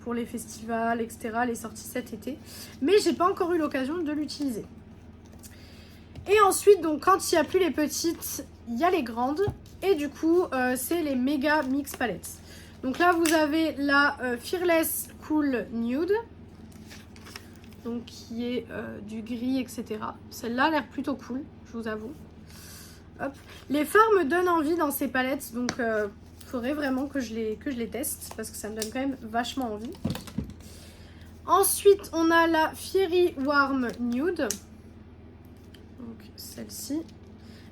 pour les festivals, etc. Les sorties cet été. Mais j'ai pas encore eu l'occasion de l'utiliser. Et ensuite, donc quand il n'y a plus les petites, il y a les grandes. Et du coup, c'est les méga mix palettes. Donc là, vous avez la Fearless Cool Nude. Donc qui est du gris, etc. Celle-là a l'air plutôt cool, je vous avoue. Hop. Les fards me donnent envie dans ces palettes. Donc il faudrait vraiment que je les teste. Parce que ça me donne quand même vachement envie. Ensuite, on a la Fiery Warm Nude. Donc celle-ci.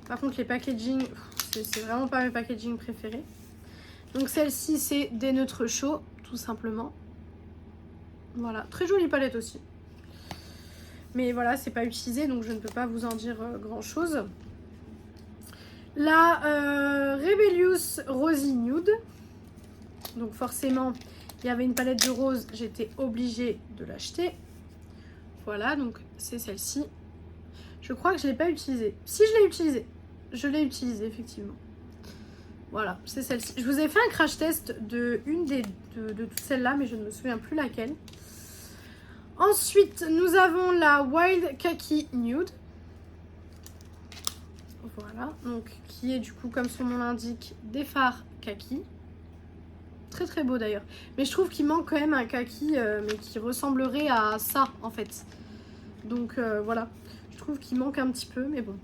Par contre, les packaging, c'est vraiment pas mes packaging préférés. Donc celle-ci, c'est des neutres chauds, tout simplement. Voilà, très jolie palette aussi. Mais voilà, c'est pas utilisé, donc je ne peux pas vous en dire grand-chose. La Rebellious Rosy Nude. Donc forcément, il y avait une palette de rose, j'étais obligée de l'acheter. Voilà, donc c'est celle-ci. Je crois que je ne l'ai pas utilisée. Si, je l'ai utilisée. Je l'ai utilisée, effectivement. Voilà, c'est celle-ci. Je vous ai fait un crash test de toutes celles-là, mais je ne me souviens plus laquelle. Ensuite, nous avons la Wild Kaki Nude. Voilà, donc qui est du coup, comme son nom l'indique, des fards kaki. Très très beau d'ailleurs. Mais je trouve qu'il manque quand même un kaki, mais qui ressemblerait à ça, en fait. Donc voilà, je trouve qu'il manque un petit peu, mais bon.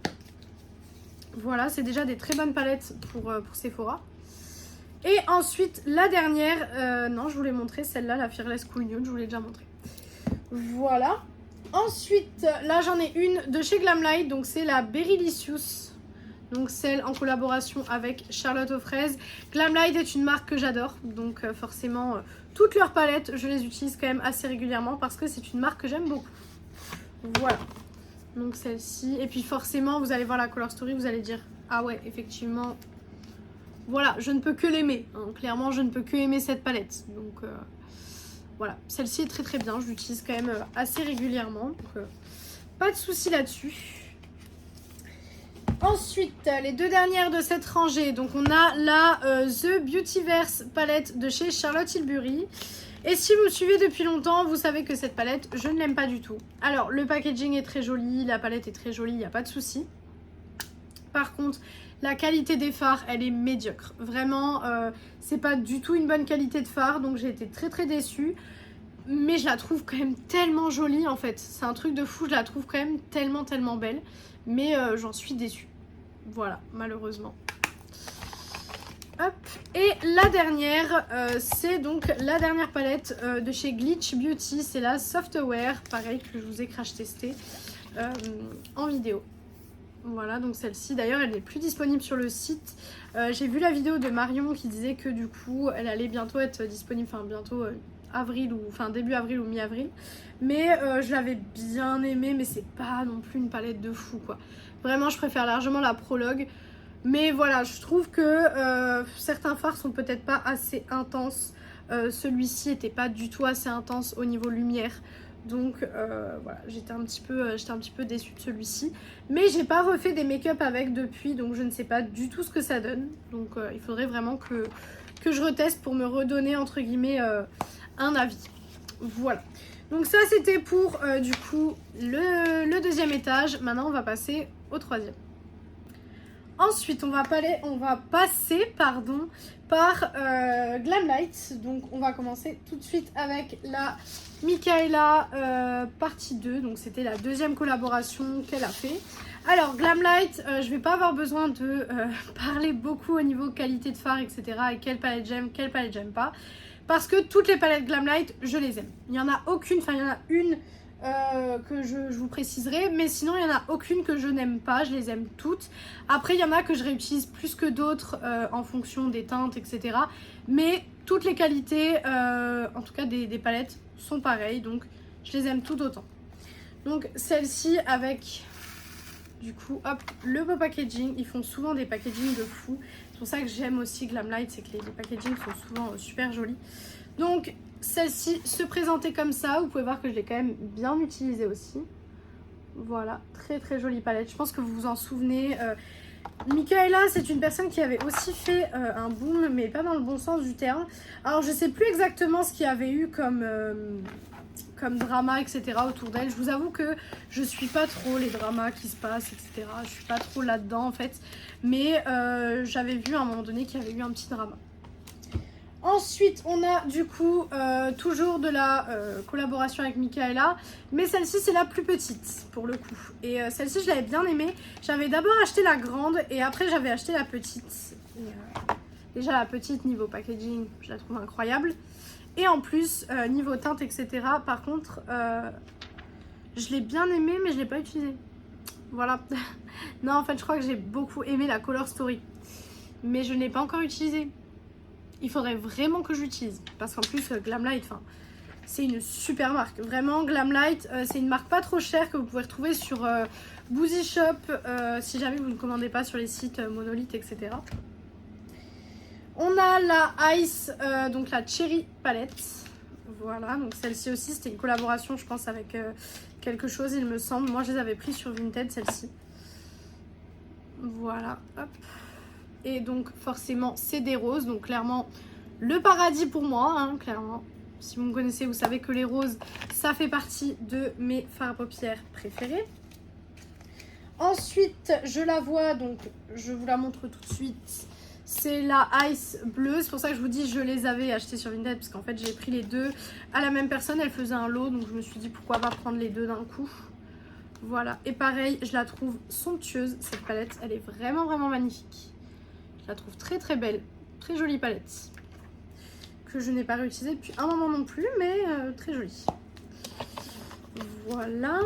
Voilà, c'est déjà des très bonnes palettes pour Sephora. Et ensuite, la dernière, non, je vous l'ai montré, celle-là, la Fearless Cool Nude, je vous l'ai déjà montré. Voilà. Ensuite, là, j'en ai une de chez Glamlight, donc c'est la Berrylicious. Donc celle en collaboration avec Charlotte aux fraises. Glamlight est une marque que j'adore, donc forcément, toutes leurs palettes, je les utilise quand même assez régulièrement parce que c'est une marque que j'aime beaucoup. Voilà. Donc celle-ci. Et puis forcément, vous allez voir la Color Story, vous allez dire « Ah ouais, effectivement, voilà, je ne peux que l'aimer. Hein. Clairement, je ne peux que aimer cette palette. » Donc voilà, celle-ci est très très bien. Je l'utilise quand même assez régulièrement. Donc pas de souci là-dessus. Ensuite, les deux dernières de cette rangée. Donc on a la The Beautyverse palette de chez Charlotte Tilbury. Et si vous me suivez depuis longtemps, vous savez que cette palette, je ne l'aime pas du tout. Alors, le packaging est très joli, la palette est très jolie, il n'y a pas de souci. Par contre, la qualité des fards, elle est médiocre. Vraiment, c'est pas du tout une bonne qualité de fard, donc j'ai été très très déçue. Mais je la trouve quand même tellement jolie en fait. C'est un truc de fou, je la trouve quand même tellement tellement belle. Mais j'en suis déçue. Voilà, malheureusement. Hop. Et la dernière, c'est donc la dernière palette de chez Glitch Beauty. C'est la Softwear, pareil que je vous ai crash testé en vidéo. Voilà, donc celle-ci, d'ailleurs, elle n'est plus disponible sur le site. J'ai vu la vidéo de Marion qui disait que du coup, elle allait bientôt être disponible, enfin bientôt avril ou enfin début avril ou mi-avril. Mais je l'avais bien aimée, mais c'est pas non plus une palette de fou, quoi. Vraiment, je préfère largement la Prologue. Mais voilà, je trouve que certains fards sont peut-être pas assez intenses. Celui-ci était pas du tout assez intense au niveau lumière. Donc voilà, j'étais un petit peu déçue de celui-ci. Mais j'ai pas refait des make-up avec depuis, donc je ne sais pas du tout ce que ça donne. Donc il faudrait vraiment que je reteste pour me redonner entre guillemets un avis. Voilà. Donc ça c'était pour du coup le deuxième étage. Maintenant on va passer au troisième. Ensuite, on va passer par Glamlight. Donc, on va commencer tout de suite avec la Michaela partie 2. Donc, c'était la deuxième collaboration qu'elle a fait. Alors, Glamlight, je vais pas avoir besoin de parler beaucoup au niveau qualité de fard, etc. Et quelle palette j'aime pas. Parce que toutes les palettes Glamlight, je les aime. Il n'y en a aucune, enfin, il y en a une que je vous préciserai, mais sinon il n'y en a aucune que je n'aime pas, je les aime toutes. Après il y en a que je réutilise plus que d'autres en fonction des teintes, etc. Mais toutes les qualités, en tout cas des palettes, sont pareilles. Donc je les aime tout autant. Donc celle-ci avec du coup hop le beau packaging. Ils font souvent des packaging de fou. C'est pour ça que j'aime aussi Glamlite, c'est que les packaging sont souvent super jolis. Donc celle-ci se présentait comme ça. Vous pouvez voir que je l'ai quand même bien utilisée aussi. Voilà, très très jolie palette. Je pense que vous vous en souvenez. Michaela, c'est une personne qui avait aussi fait un boom, mais pas dans le bon sens du terme. Alors je sais plus exactement ce qu'il y avait eu comme drama, etc. autour d'elle. Je vous avoue que je suis pas trop les dramas qui se passent, etc. Je suis pas trop là-dedans en fait. Mais j'avais vu à un moment donné qu'il y avait eu un petit drama. Ensuite, on a du coup toujours de la collaboration avec Michaela. Mais celle-ci, c'est la plus petite pour le coup. Et celle-ci, je l'avais bien aimée. J'avais d'abord acheté la grande et après, j'avais acheté la petite. Et, déjà, la petite, niveau packaging, je la trouve incroyable. Et en plus, niveau teinte, etc. Par contre, je l'ai bien aimée, mais je ne l'ai pas utilisée. Voilà. Non, en fait, je crois que j'ai beaucoup aimé la Color Story. Mais je ne l'ai pas encore utilisée. Il faudrait vraiment que je l'utilise. Parce qu'en plus, Glamlite, c'est une super marque. Vraiment, Glamlite, c'est une marque pas trop chère que vous pouvez retrouver sur Boozy Shop. Si jamais vous ne commandez pas sur les sites Monolith, etc. On a la Ice, donc la Cherry Palette. Voilà, donc celle-ci aussi, c'était une collaboration, je pense, avec quelque chose, il me semble. Moi, je les avais pris sur Vinted, celle-ci. Voilà, hop. Et donc, forcément, c'est des roses. Donc, clairement, le paradis pour moi, hein, clairement. Si vous me connaissez, vous savez que les roses, ça fait partie de mes fards à paupières préférés. Ensuite, je la vois, donc, je vous la montre tout de suite. C'est la Ice bleue, c'est pour ça que je vous dis je les avais achetés sur Vinted parce qu'en fait j'ai pris les deux à la même personne, elle faisait un lot donc je me suis dit pourquoi pas prendre les deux d'un coup. Voilà, et pareil, je la trouve somptueuse cette palette, elle est vraiment vraiment magnifique. Je la trouve très très belle, très jolie palette que je n'ai pas réutilisée depuis un moment non plus mais très jolie. Voilà.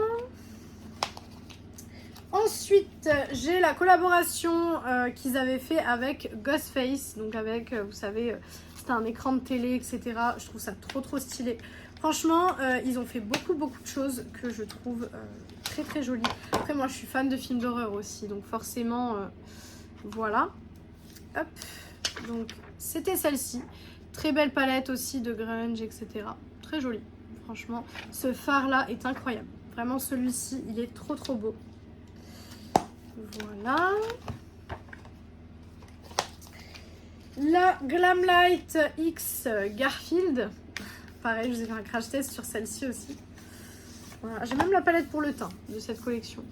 Ensuite, j'ai la collaboration qu'ils avaient fait avec Ghostface. Donc avec, vous savez, c'était un écran de télé, etc. Je trouve ça trop trop stylé. Franchement, ils ont fait beaucoup beaucoup de choses que je trouve très très jolies. Après, moi, je suis fan de films d'horreur aussi. Donc forcément, voilà. Hop. Donc, c'était celle-ci. Très belle palette aussi de grunge, etc. Très jolie. Franchement, ce phare-là est incroyable. Vraiment, celui-ci, il est trop trop beau. Voilà. La Glamlite X Garfield. Pareil, je vous ai fait un crash test sur celle-ci aussi. Voilà. J'ai même la palette pour le teint de cette collection.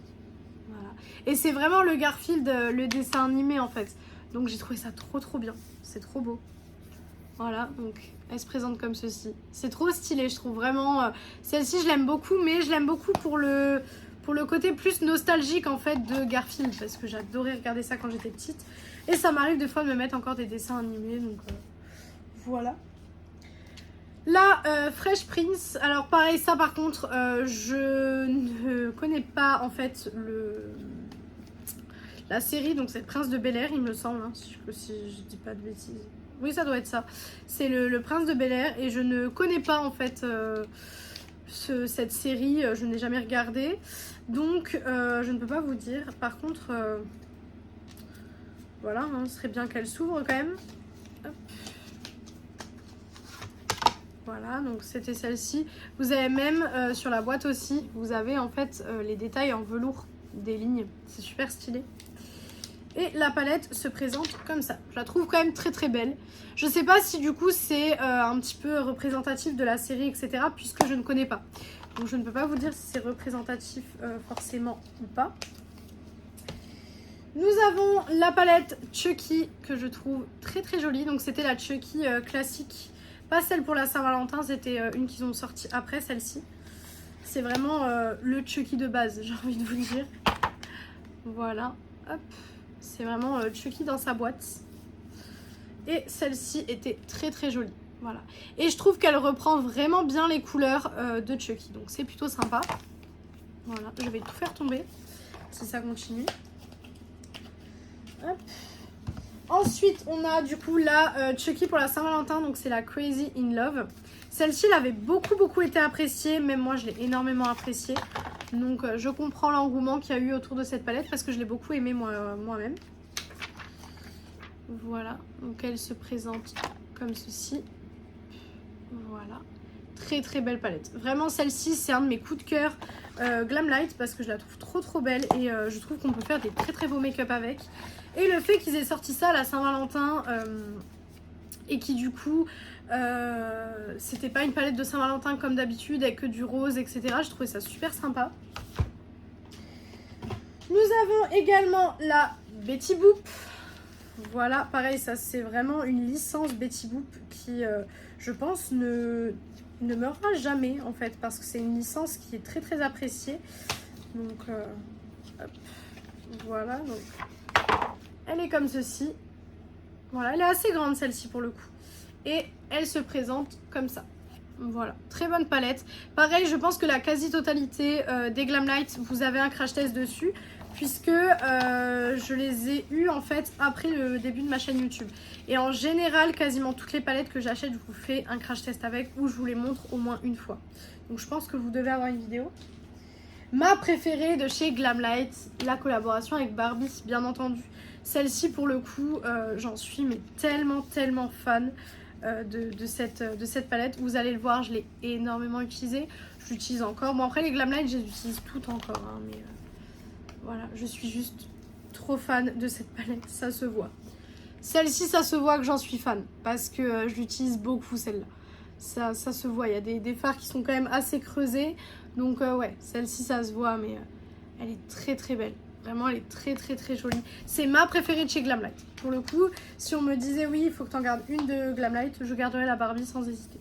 Voilà. Et c'est vraiment le Garfield, le dessin animé en fait. Donc j'ai trouvé ça trop trop bien. C'est trop beau. Voilà, donc elle se présente comme ceci. C'est trop stylé, je trouve vraiment. Celle-ci, je l'aime beaucoup, mais je l'aime beaucoup pour le côté plus nostalgique en fait de Garfield parce que j'adorais regarder ça quand j'étais petite et ça m'arrive des fois de me mettre encore des dessins animés donc voilà. La Fresh Prince, alors pareil ça par contre je ne connais pas en fait la série, donc c'est le Prince de Bel-Air il me semble, hein, si je dis pas de bêtises. Oui ça doit être ça, c'est le Prince de Bel-Air et je ne connais pas en fait cette série, je n'ai jamais regardé. Donc, je ne peux pas vous dire. Par contre, voilà, hein, ce serait bien qu'elle s'ouvre quand même. Hop. Voilà, donc c'était celle-ci. Vous avez même, sur la boîte aussi, vous avez en fait les détails en velours des lignes. C'est super stylé. Et la palette se présente comme ça. Je la trouve quand même très très belle. Je sais pas si du coup c'est un petit peu représentatif de la série, etc. Puisque je ne connais pas. Donc je ne peux pas vous dire si c'est représentatif forcément ou pas. Nous avons la palette Chucky que je trouve très très jolie. Donc c'était la Chucky classique. Pas celle pour la Saint-Valentin, c'était une qu'ils ont sortie après celle-ci. C'est vraiment le Chucky de base, j'ai envie de vous dire. Voilà, hop. C'est vraiment Chucky dans sa boîte. Et celle-ci était très très jolie. Voilà. Et je trouve qu'elle reprend vraiment bien les couleurs de Chucky. Donc c'est plutôt sympa. Voilà, je vais tout faire tomber si ça continue. Hop. Ensuite, on a du coup la Chucky pour la Saint-Valentin, donc c'est la Crazy in Love. Celle-ci, elle avait beaucoup été appréciée, même moi je l'ai énormément appréciée. Donc je comprends l'engouement qu'il y a eu autour de cette palette parce que je l'ai beaucoup aimée moi-même. Voilà, donc elle se présente comme ceci. Voilà, très belle palette. Vraiment celle-ci, c'est un de mes coups de cœur Glamlight parce que je la trouve trop belle et je trouve qu'on peut faire des très beaux make-up avec. Et le fait qu'ils aient sorti ça à la Saint-Valentin et qui du coup c'était pas une palette de Saint-Valentin comme d'habitude avec que du rose, etc. Je trouvais ça super sympa. Nous avons également la Betty Boop. Voilà, pareil, ça c'est vraiment une licence Betty Boop qui, je pense, ne meurra jamais en fait parce que c'est une licence qui est très appréciée. Donc, hop, voilà, donc elle est comme ceci. Voilà, elle est assez grande celle-ci pour le coup. Et elle se présente comme ça. Voilà, très bonne palette. Pareil, je pense que la quasi-totalité des Glamlight, vous avez un crash test dessus. Puisque je les ai eus en fait après le début de ma chaîne YouTube. Et en général, quasiment toutes les palettes que j'achète, je vous fais un crash test avec ou je vous les montre au moins une fois. Donc je pense que vous devez avoir une vidéo. Ma préférée de chez Glamlight, la collaboration avec Barbie, bien entendu. Celle-ci pour le coup, j'en suis mais tellement fan de cette palette. Vous allez le voir, je l'ai énormément utilisée. Je l'utilise encore. Bon après les Glamlight, je les utilise toutes encore. Hein, mais voilà, je suis juste trop fan de cette palette, ça se voit. Celle-ci, ça se voit que j'en suis fan parce que je l'utilise beaucoup celle-là. Ça se voit, il y a des fards qui sont quand même assez creusés. Donc ouais, celle-ci ça se voit mais elle est très belle. Vraiment, elle est très jolie. C'est ma préférée de chez Glamlight. Pour le coup, si on me disait oui, il faut que tu en gardes une de Glamlight, je garderais la Barbie sans hésiter.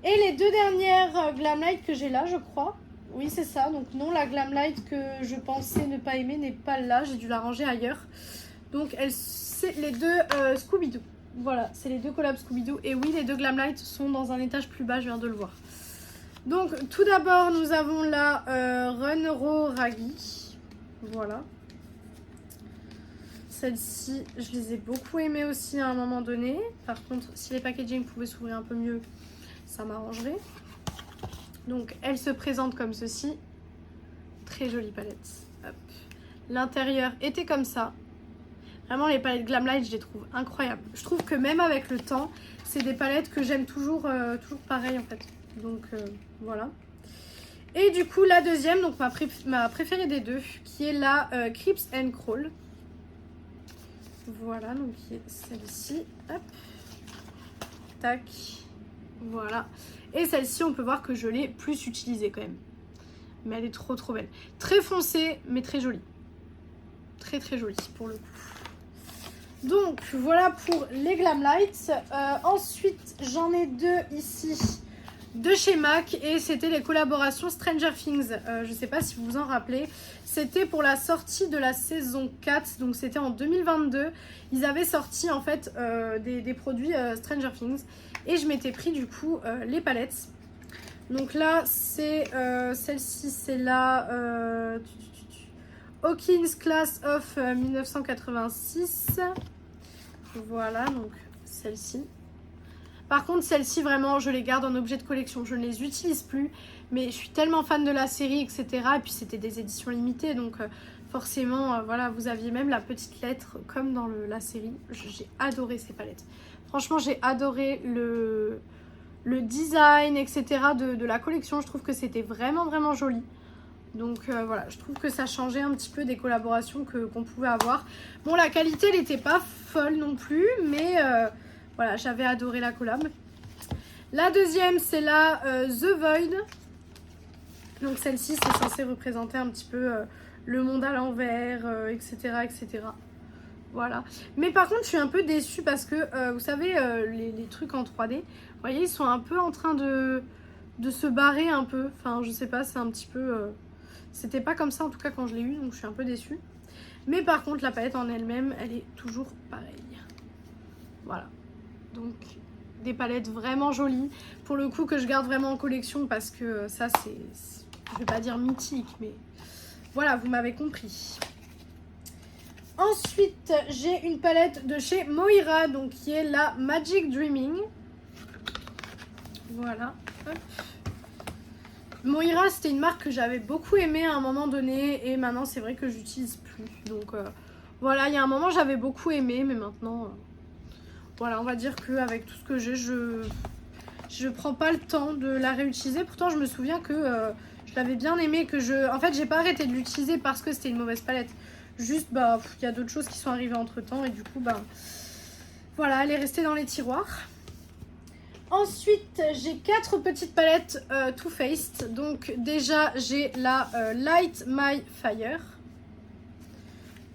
Et les deux dernières Glamlight que j'ai là, je crois. Oui, c'est ça. Donc non, la Glamlight que je pensais ne pas aimer n'est pas là. J'ai dû la ranger ailleurs. Donc c'est les deux Scooby-Doo. Voilà, c'est les deux collabs Scooby-Doo. Et oui, les deux Glamlight sont dans un étage plus bas, je viens de le voir. Donc tout d'abord, nous avons la Runro Raggy. Voilà. Celle-ci, je les ai beaucoup aimées aussi à un moment donné. Par contre, si les packaging pouvaient s'ouvrir un peu mieux, ça m'arrangerait. Donc elle se présente comme ceci. Très jolie palette. L'intérieur était comme ça. Vraiment les palettes Glamlight, je les trouve incroyables. Je trouve que même avec le temps, c'est des palettes que j'aime toujours pareil en fait. Donc voilà. Et du coup la deuxième, donc ma préférée des deux, qui est la Crips and Crawl. Voilà, donc qui est celle-ci. Hop. Tac. Voilà. Et celle-ci, on peut voir que je l'ai plus utilisée quand même. Mais elle est trop belle. Très foncée, mais très jolie. Très jolie pour le coup. Donc, voilà pour les Glamlight. Ensuite, j'en ai deux ici de chez MAC. Et c'était les collaborations Stranger Things. Je ne sais pas si vous vous en rappelez. C'était pour la sortie de la saison 4. Donc, c'était en 2022. Ils avaient sorti en fait des produits Stranger Things. Et je m'étais pris du coup les palettes. Donc là, c'est celle-ci, c'est la Hawkins Class of 1986. Voilà, donc celle-ci. Par contre, celle-ci, vraiment, je les garde en objet de collection. Je ne les utilise plus, mais je suis tellement fan de la série, etc. Et puis, c'était des éditions limitées, donc forcément, voilà, vous aviez même la petite lettre comme dans la série. J'ai adoré ces palettes. Franchement, j'ai adoré le design, etc. de la collection. Je trouve que c'était vraiment joli. Donc voilà, je trouve que ça changeait un petit peu des collaborations qu'on pouvait avoir. Bon, la qualité, elle n'était pas folle non plus, mais voilà, j'avais adoré la collab. La deuxième, c'est la The Void. Donc celle-ci, c'est censé représenter un petit peu le monde à l'envers, etc. Voilà. Mais par contre, je suis un peu déçue parce que, vous savez, les trucs en 3D, vous voyez, ils sont un peu en train de se barrer un peu. Enfin, je sais pas, c'est un petit peu... C'était pas comme ça, en tout cas, quand je l'ai eu, donc je suis un peu déçue. Mais par contre, la palette en elle-même, elle est toujours pareille. Voilà. Donc, des palettes vraiment jolies. Pour le coup, que je garde vraiment en collection parce que ça, c'est... Je vais pas dire mythique, mais... Voilà, vous m'avez compris. Ensuite, j'ai une palette de chez Moira, donc qui est la Magic Dreaming. Voilà. Hop. Moira, c'était une marque que j'avais beaucoup aimée à un moment donné et maintenant c'est vrai que j'utilise plus. Donc voilà, il y a un moment j'avais beaucoup aimé, mais maintenant voilà, on va dire qu'avec tout ce que j'ai, je prends pas le temps de la réutiliser. Pourtant, je me souviens que je l'avais bien aimée, en fait, j'ai pas arrêté de l'utiliser parce que c'était une mauvaise palette. Juste, bah, il y a d'autres choses qui sont arrivées entre temps et du coup, bah, voilà, elle est restée dans les tiroirs. Ensuite, j'ai 4 petites palettes Too Faced. Donc déjà, j'ai la Light My Fire.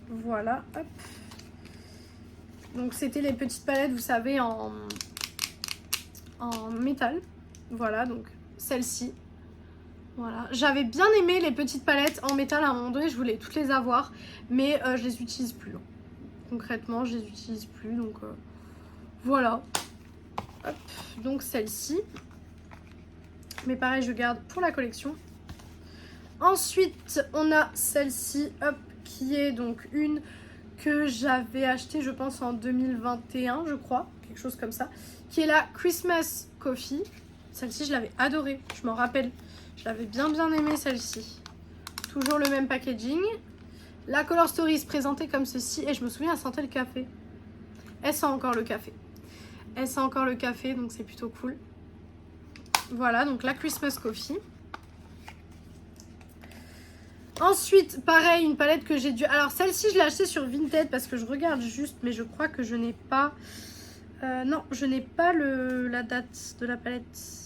Voilà, hop. Donc c'était les petites palettes, vous savez, en métal. Voilà, donc celle-ci. Voilà, j'avais bien aimé les petites palettes en métal à un moment donné, je voulais toutes les avoir, mais je les utilise plus. Concrètement, je les utilise plus, donc voilà. Hop, donc celle-ci. Mais pareil, je garde pour la collection. Ensuite, on a celle-ci, hop, qui est donc une que j'avais achetée, je pense, en 2021, je crois, quelque chose comme ça, qui est la Christmas Coffee. Celle-ci, je l'avais adorée, je m'en rappelle. Je l'avais bien aimée, celle-ci. Toujours le même packaging. La Color Story se présentait comme ceci, et je me souviens, elle sentait le café. Elle sent encore le café. Elle sent encore le café, donc c'est plutôt cool. Voilà, donc la Christmas Coffee. Ensuite, pareil, une palette que j'ai dû... Alors, celle-ci, je l'ai achetée sur Vinted parce que je regarde juste, mais je crois que je n'ai pas... non, je n'ai pas la date de la palette.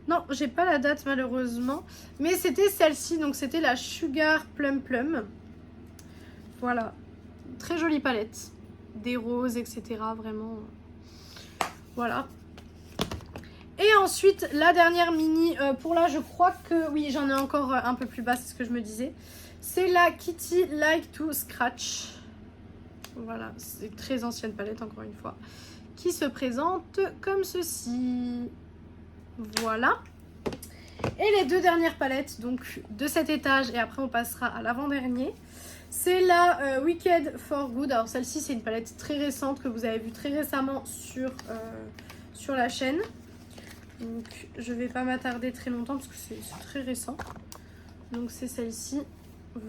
Non, j'ai pas la date, malheureusement. Mais c'était celle-ci, donc c'était la Sugar Plum Plum. Voilà. Très jolie palette. Des roses, etc. Vraiment. Voilà. Et ensuite, la dernière mini, pour là, je crois que... Oui, j'en ai encore un peu plus bas, c'est ce que je me disais. C'est la Kitty Like to Scratch. Voilà, c'est une très ancienne palette, encore une fois. Qui se présente comme ceci. Voilà. Et les 2 dernières palettes, donc, de cet étage, et après on passera à l'avant-dernier. C'est la Wicked for Good. Alors, celle-ci, c'est une palette très récente que vous avez vue très récemment sur la chaîne. Donc je vais pas m'attarder très longtemps parce que c'est très récent. Donc c'est celle-ci,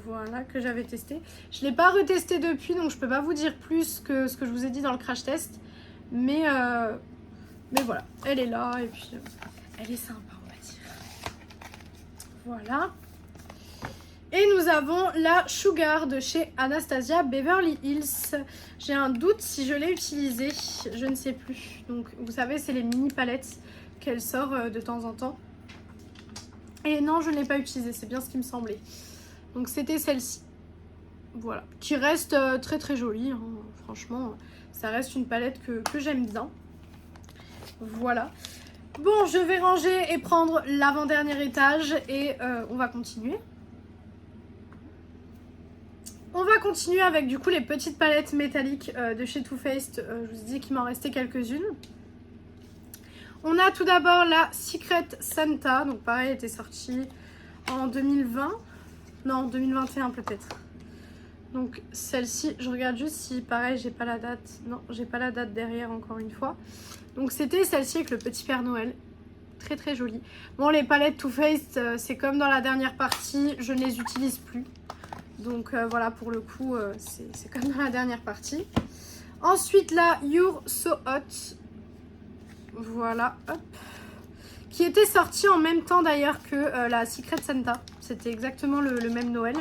voilà, que j'avais testée. Je l'ai pas retestée depuis, donc je peux pas vous dire plus que ce que je vous ai dit dans le crash test. Mais voilà, elle est là et puis elle est sympa, on va dire. Voilà. Et nous avons la Sugar de chez Anastasia Beverly Hills. J'ai un doute si je l'ai utilisée, je ne sais plus. Donc vous savez, c'est les mini palettes qu'elle sort de temps en temps. Et non, je ne l'ai pas utilisée, c'est bien ce qui me semblait. Donc c'était celle-ci. Voilà, qui reste très jolie, hein. Franchement, ça reste une palette que j'aime bien. Voilà. Bon, je vais ranger et prendre l'avant-dernier étage et on va continuer. On va continuer avec du coup les petites palettes métalliques de chez Too Faced. Je vous ai dit qu'il m'en restait quelques-unes. On a tout d'abord la Secret Santa. Donc pareil, elle était sortie en 2020. Non, 2021 peut-être. Donc celle-ci, je regarde juste si pareil, j'ai pas la date. Non, j'ai pas la date derrière encore une fois. Donc c'était celle-ci avec le petit Père Noël. Très jolie. Bon, les palettes Too Faced, c'est comme dans la dernière partie, je ne les utilise plus. Donc voilà, pour le coup, c'est comme dans la dernière partie. Ensuite, la You're So Hot. Voilà, hop. Qui était sortie en même temps d'ailleurs que la Secret Santa. C'était exactement le même Noël.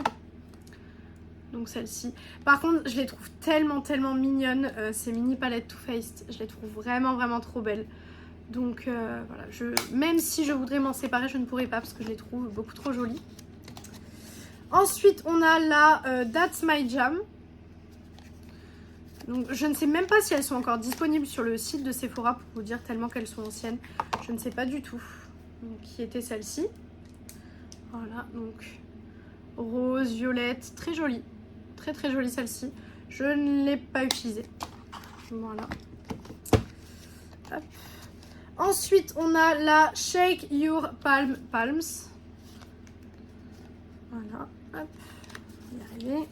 Donc celle-ci. Par contre, je les trouve tellement mignonnes, ces mini palettes Too Faced. Je les trouve vraiment trop belles. Donc voilà, même si je voudrais m'en séparer, je ne pourrais pas parce que je les trouve beaucoup trop jolies. Ensuite, on a la That's My Jam. Donc, je ne sais même pas si elles sont encore disponibles sur le site de Sephora pour vous dire tellement qu'elles sont anciennes. Je ne sais pas du tout. Donc, qui était celle-ci. Voilà, donc rose, violette, très jolie. Très jolie celle-ci. Je ne l'ai pas utilisée. Voilà. Hop. Ensuite, on a la Shake Your Palms. Voilà, hop, on va y arriver.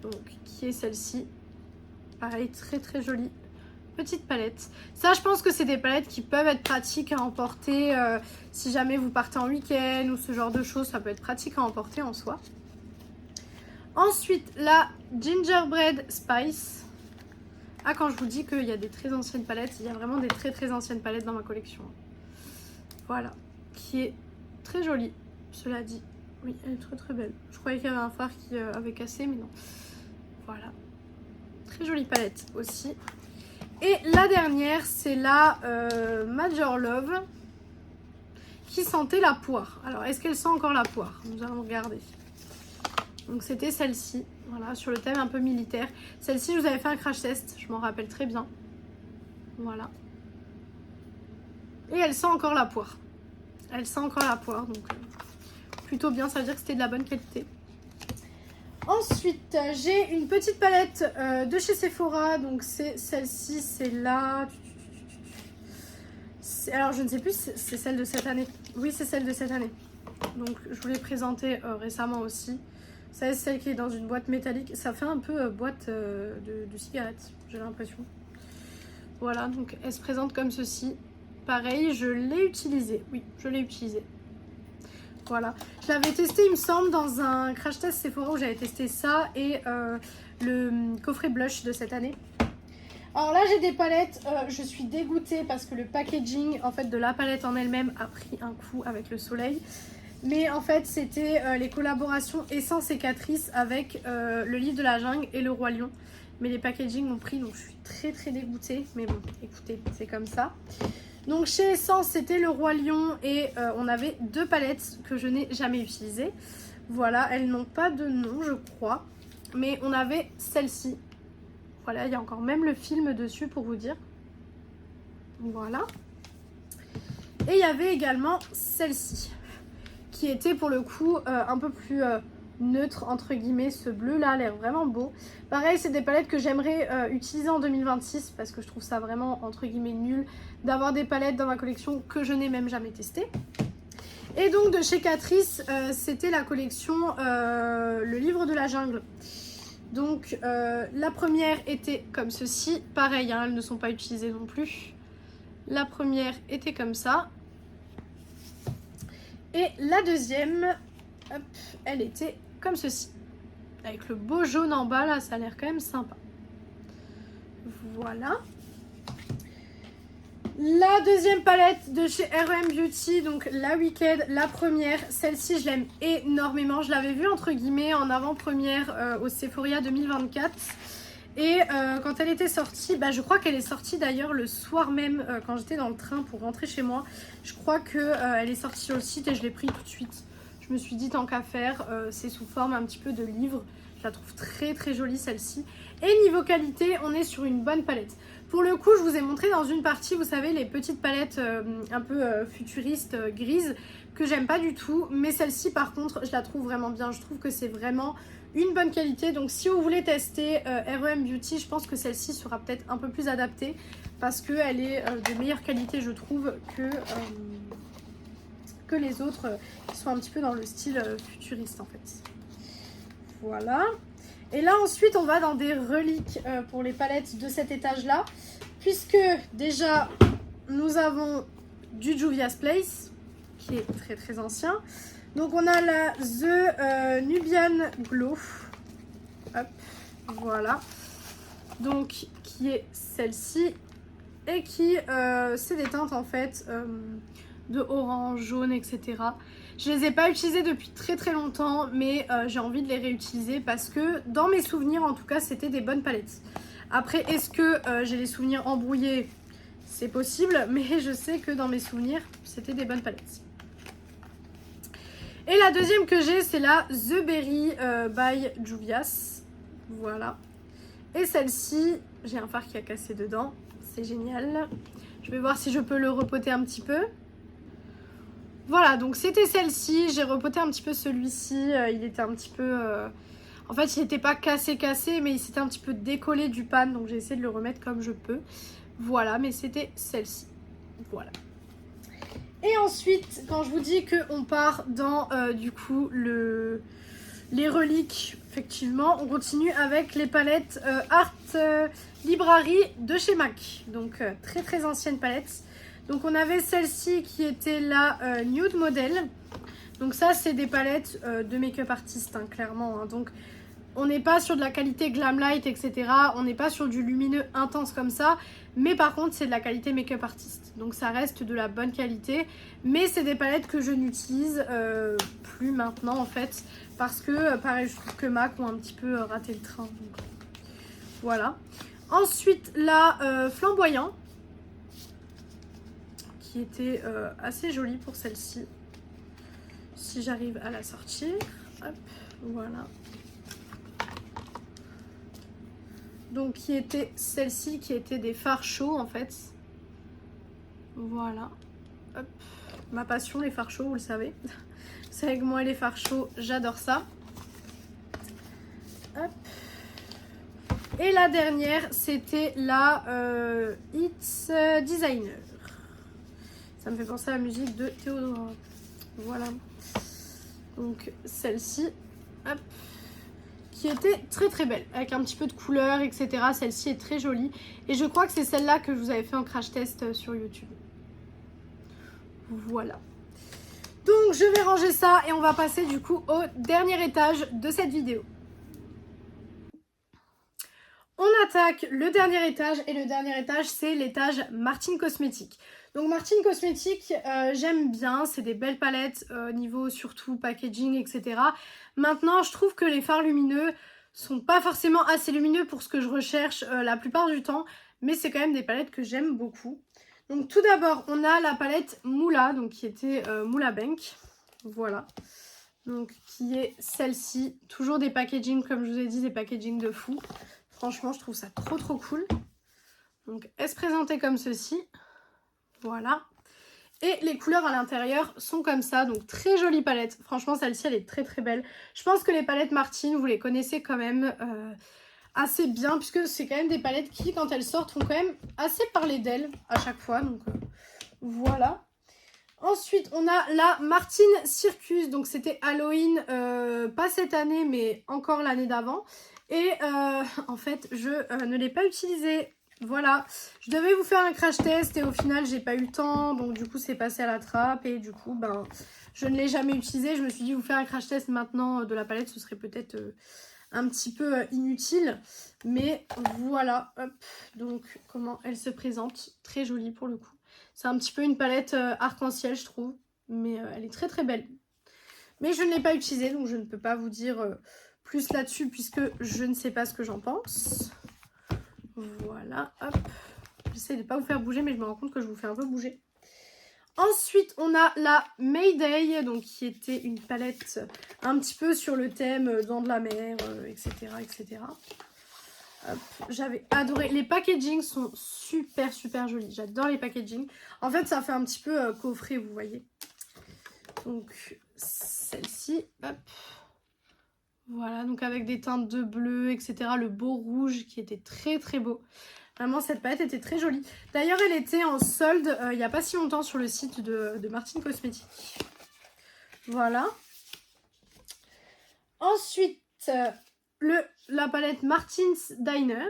donc qui est celle-ci. Pareil, très très jolie petite palette. Ça, je pense que c'est des palettes qui peuvent être pratiques à emporter si jamais vous partez en week-end ou ce genre de choses. Ça peut être pratique à emporter en soi. Ensuite, la Gingerbread Spice. Ah, quand je vous dis qu'il y a des très anciennes palettes, il y a vraiment des très très anciennes palettes dans ma collection. Voilà, qui est très jolie, cela dit. Oui, elle est très très belle. Je croyais qu'il y avait un phare qui avait cassé, mais non. Voilà. Très jolie palette aussi. Et la dernière, c'est la Major Love qui sentait la poire. Alors, est-ce qu'elle sent encore la poire? Nous allons regarder. Donc, c'était celle-ci. Voilà, sur le thème un peu militaire. Celle-ci, je vous avais fait un crash test. Je m'en rappelle très bien. Voilà. Et elle sent encore la poire. Elle sent encore la poire. Donc, plutôt bien. Ça veut dire que c'était de la bonne qualité. Ensuite, j'ai une petite palette de chez Sephora. Donc, c'est celle-ci, c'est là. Alors, je ne sais plus si c'est celle de cette année. Oui, c'est celle de cette année. Donc, je vous l'ai présentée récemment aussi. C'est celle qui est dans une boîte métallique. Ça fait un peu boîte de cigarettes, j'ai l'impression. Voilà, donc elle se présente comme ceci. Pareil, je l'ai utilisée. Oui, je l'ai utilisée. Voilà, je l'avais testé il me semble dans un crash test Sephora où j'avais testé ça et le coffret blush de cette année. Alors là j'ai des palettes, je suis dégoûtée parce que le packaging en fait de la palette en elle-même a pris un coup avec le soleil. Mais en fait c'était les collaborations Essence et Catrice avec le livre de la jungle et le roi lion. Mais les packaging m'ont pris donc je suis très très dégoûtée. Mais bon écoutez c'est comme ça. Donc chez Essence, c'était le Roi Lion et on avait deux palettes que je n'ai jamais utilisées. Voilà, elles n'ont pas de nom, je crois. Mais on avait celle-ci. Voilà, il y a encore même le film dessus pour vous dire. Voilà. Et il y avait également celle-ci. Qui était pour le coup un peu plus neutre, entre guillemets. Ce bleu-là a l'air vraiment beau. Pareil, c'est des palettes que j'aimerais utiliser en 2026 parce que je trouve ça vraiment, entre guillemets, nul d'avoir des palettes dans ma collection que je n'ai même jamais testées. Et donc de chez Catrice, c'était la collection Le livre de la jungle. Donc la première était comme ceci. Pareil, hein, elles ne sont pas utilisées non plus. La première était comme ça. Et la deuxième, hop, elle était comme ceci. Avec le beau jaune en bas, là, ça a l'air quand même sympa. Voilà. La deuxième palette de chez R.E.M. Beauty, donc la Wicked, la première. Celle-ci, je l'aime énormément. Je l'avais vue, entre guillemets, en avant-première au Sephora 2024. Et quand elle était sortie, bah, je crois qu'elle est sortie d'ailleurs le soir même quand j'étais dans le train pour rentrer chez moi. Je crois qu'elle est sortie sur le site et je l'ai pris tout de suite. Je me suis dit tant qu'à faire, c'est sous forme un petit peu de livre. Je la trouve très très jolie celle-ci. Et niveau qualité, on est sur une bonne palette. Pour le coup, je vous ai montré dans une partie, vous savez, les petites palettes un peu futuristes, grises, que j'aime pas du tout. Mais celle-ci, par contre, je la trouve vraiment bien. Je trouve que c'est vraiment une bonne qualité. Donc si vous voulez tester R.E.M. Beauty, je pense que celle-ci sera peut-être un peu plus adaptée. Parce qu'elle est de meilleure qualité, je trouve, que les autres qui sont un petit peu dans le style futuriste, en fait. Voilà. Et là ensuite on va dans des reliques pour les palettes de cet étage là. Puisque déjà nous avons du Juvia's Place qui est très très ancien. Donc on a la The Nubian Glow. Hop, voilà. Donc qui est celle-ci. Et qui c'est des teintes en fait de orange, jaune, etc. Je les ai pas utilisées depuis très très longtemps, mais j'ai envie de les réutiliser parce que dans mes souvenirs en tout cas c'était des bonnes palettes. Après est-ce que j'ai les souvenirs embrouillés? C'est possible, mais je sais que dans mes souvenirs c'était des bonnes palettes. Et la deuxième que j'ai c'est la The Berry by Juvia's. Voilà. Et celle-ci, j'ai un phare qui a cassé dedans, c'est génial. Je vais voir si je peux le repoter un petit peu. Voilà, donc c'était celle-ci. J'ai repoté un petit peu celui-ci. Il était un petit peu... En fait, il n'était pas cassé, mais il s'était un petit peu décollé du pan. Donc j'ai essayé de le remettre comme je peux. Voilà, mais c'était celle-ci. Voilà. Et ensuite, quand je vous dis qu'on part dans, du coup, le les reliques, effectivement. On continue avec les palettes Art Library de chez MAC. Donc très très ancienne palette. Donc on avait celle-ci qui était la Nude Model. Donc ça c'est des palettes de make-up artiste, hein, clairement. Hein. Donc on n'est pas sur de la qualité Glam Light, etc. On n'est pas sur du lumineux intense comme ça. Mais par contre, c'est de la qualité make-up artiste. Donc ça reste de la bonne qualité. Mais c'est des palettes que je n'utilise plus maintenant en fait. Parce que, pareil, je trouve que MAC ont un petit peu raté le train. Donc, voilà. Ensuite, la Flamboyant. Qui était assez jolie pour celle-ci. Si j'arrive à la sortir. Hop, voilà. Donc qui était celle-ci, qui était des fards chauds en fait. Voilà. Hop. Ma passion, les fards chauds, vous le savez. Vous savez que moi, les fards chauds, j'adore ça. Hop. Et la dernière, c'était la It's Designer. Ça me fait penser à la musique de Théodora. Voilà. Donc celle-ci, hop, qui était très très belle, avec un petit peu de couleur, etc. Celle-ci est très jolie. Et je crois que c'est celle-là que je vous avais fait en crash test sur YouTube. Voilà. Donc je vais ranger ça et on va passer du coup au dernier étage de cette vidéo. On attaque le dernier étage et le dernier étage c'est l'étage Martine Cosmétiques. Donc Martine Cosmétiques, j'aime bien, c'est des belles palettes niveau surtout packaging, etc. Maintenant, je trouve que les fards lumineux sont pas forcément assez lumineux pour ce que je recherche la plupart du temps, mais c'est quand même des palettes que j'aime beaucoup. Donc tout d'abord, on a la palette Moula, donc qui était Moula Bank, voilà. Donc qui est celle-ci, toujours des packaging comme je vous ai dit, des packaging de fou. Franchement, je trouve ça trop trop cool. Donc elle se présentait comme ceci. Voilà. Et les couleurs à l'intérieur sont comme ça. Donc très jolie palette. Franchement, celle-ci, elle est très très belle. Je pense que les palettes Martine, vous les connaissez quand même assez bien. Puisque c'est quand même des palettes qui, quand elles sortent, font quand même assez parler d'elles à chaque fois. Donc voilà. Ensuite, on a la Martine Circus. Donc c'était Halloween, pas cette année, mais encore l'année d'avant. Et en fait, je ne l'ai pas utilisée. Voilà, je devais vous faire un crash test et au final j'ai pas eu le temps, donc du coup c'est passé à la trappe et du coup ben je ne l'ai jamais utilisé. Je me suis dit vous faire un crash test maintenant de la palette ce serait peut-être un petit peu inutile, mais voilà, hop, donc comment elle se présente, très jolie pour le coup. C'est un petit peu une palette arc-en-ciel je trouve, mais elle est très très belle. Mais je ne l'ai pas utilisée donc je ne peux pas vous dire plus là-dessus puisque je ne sais pas ce que j'en pense. Voilà, hop. J'essaie de ne pas vous faire bouger, mais je me rends compte que je vous fais un peu bouger. Ensuite, on a la Mayday, donc qui était une palette un petit peu sur le thème dans de la mer, etc. etc. J'avais adoré. Les packaging sont super super jolis. J'adore les packaging. En fait, ça fait un petit peu coffret, vous voyez. Donc, celle-ci, hop. Voilà, donc avec des teintes de bleu, etc. Le beau rouge qui était très très beau. Vraiment, cette palette était très jolie. D'ailleurs, elle était en solde il n'y a pas si longtemps sur le site de Martine Cosmétiques. Voilà. Ensuite, la palette Martin's Diner.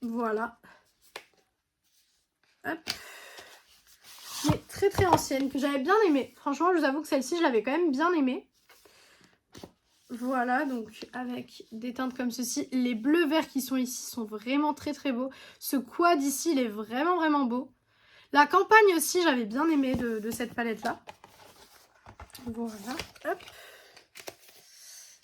Voilà. Hop. Qui est très très ancienne, que j'avais bien aimée. Franchement, je vous avoue que celle-ci, je l'avais quand même bien aimée. Voilà, donc avec des teintes comme ceci. Les bleus verts qui sont ici sont vraiment très très beaux. Ce quad ici, il est vraiment vraiment beau. La campagne aussi, j'avais bien aimé de cette palette-là. Voilà, hop.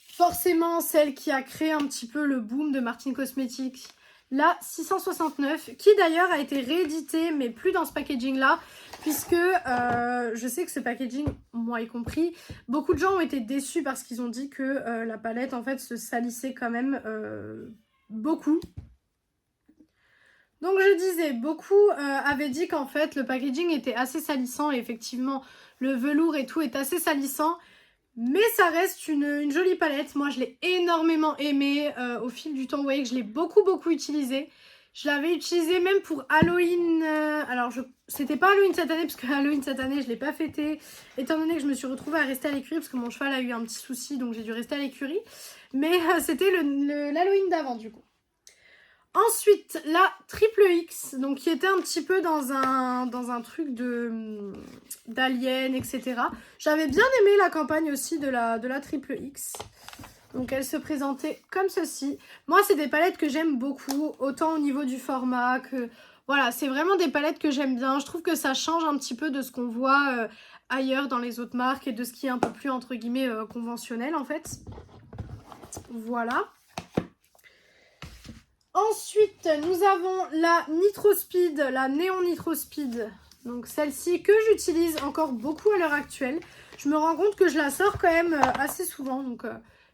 Forcément, celle qui a créé un petit peu le boom de Martine Cosmétiques. La 669, qui d'ailleurs a été rééditée, mais plus dans ce packaging-là, puisque je sais que ce packaging, moi y compris, beaucoup de gens ont été déçus parce qu'ils ont dit que la palette, en fait, se salissait quand même beaucoup. Donc je disais, beaucoup avaient dit qu'en fait, le packaging était assez salissant, et effectivement, le velours et tout est assez salissant. Mais ça reste une jolie palette. Moi, je l'ai énormément aimée au fil du temps. Vous voyez que je l'ai beaucoup utilisée. Je l'avais utilisé même pour Halloween. Alors, c'était pas Halloween cette année, parce que Halloween cette année, je l'ai pas fêté. Étant donné que je me suis retrouvée à rester à l'écurie, parce que mon cheval a eu un petit souci, donc j'ai dû rester à l'écurie. Mais c'était l'Halloween d'avant, du coup. Ensuite, la triple X, donc qui était un petit peu dans un truc d'Alien, etc. J'avais bien aimé la campagne aussi de la triple X. Donc elle se présentait comme ceci. Moi, c'est des palettes que j'aime beaucoup, autant au niveau du format que... Voilà, c'est vraiment des palettes que j'aime bien. Je trouve que ça change un petit peu de ce qu'on voit ailleurs dans les autres marques et de ce qui est un peu plus, entre guillemets, conventionnel en fait. Voilà. Ensuite, nous avons la Nitro Speed, la Néon Nitro Speed. Donc celle-ci que j'utilise encore beaucoup à l'heure actuelle. Je me rends compte que je la sors quand même assez souvent. Donc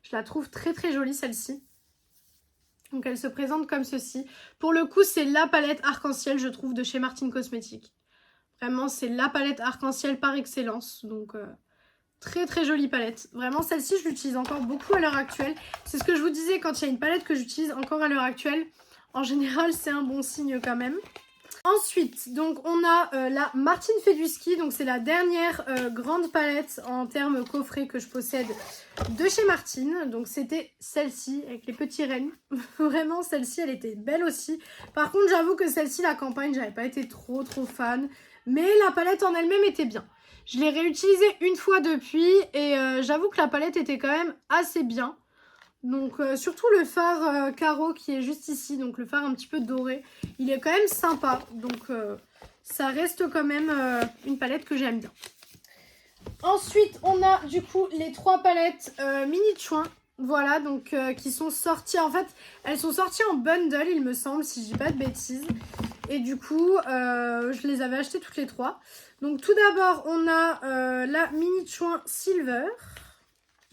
je la trouve très très jolie celle-ci. Donc elle se présente comme ceci. Pour le coup, c'est la palette arc-en-ciel, je trouve, de chez Martin Cosmetics. Vraiment, c'est la palette arc-en-ciel par excellence. Donc très très jolie palette. Vraiment, celle-ci, je l'utilise encore beaucoup à l'heure actuelle. C'est ce que je vous disais, quand il y a une palette que j'utilise encore à l'heure actuelle, en général, c'est un bon signe quand même. Ensuite, donc on a la Martin fait du ski. Donc c'est la dernière grande palette en termes coffret que je possède de chez Martin. Donc c'était celle-ci avec les petits rennes. Vraiment, celle-ci, elle était belle aussi. Par contre, j'avoue que celle-ci, la campagne, j'avais pas été trop fan. Mais la palette en elle-même était bien. Je l'ai réutilisée une fois depuis et j'avoue que la palette était quand même assez bien. Donc surtout le phare carreau qui est juste ici, donc le phare un petit peu doré, il est quand même sympa. Donc ça reste quand même une palette que j'aime bien. Ensuite on a du coup les trois palettes mini chouin. Voilà, donc qui sont sorties, en fait elles sont sorties en bundle il me semble, si je dis pas de bêtises. Et du coup je les avais achetées toutes les trois. Donc tout d'abord on a la mini chouin silver.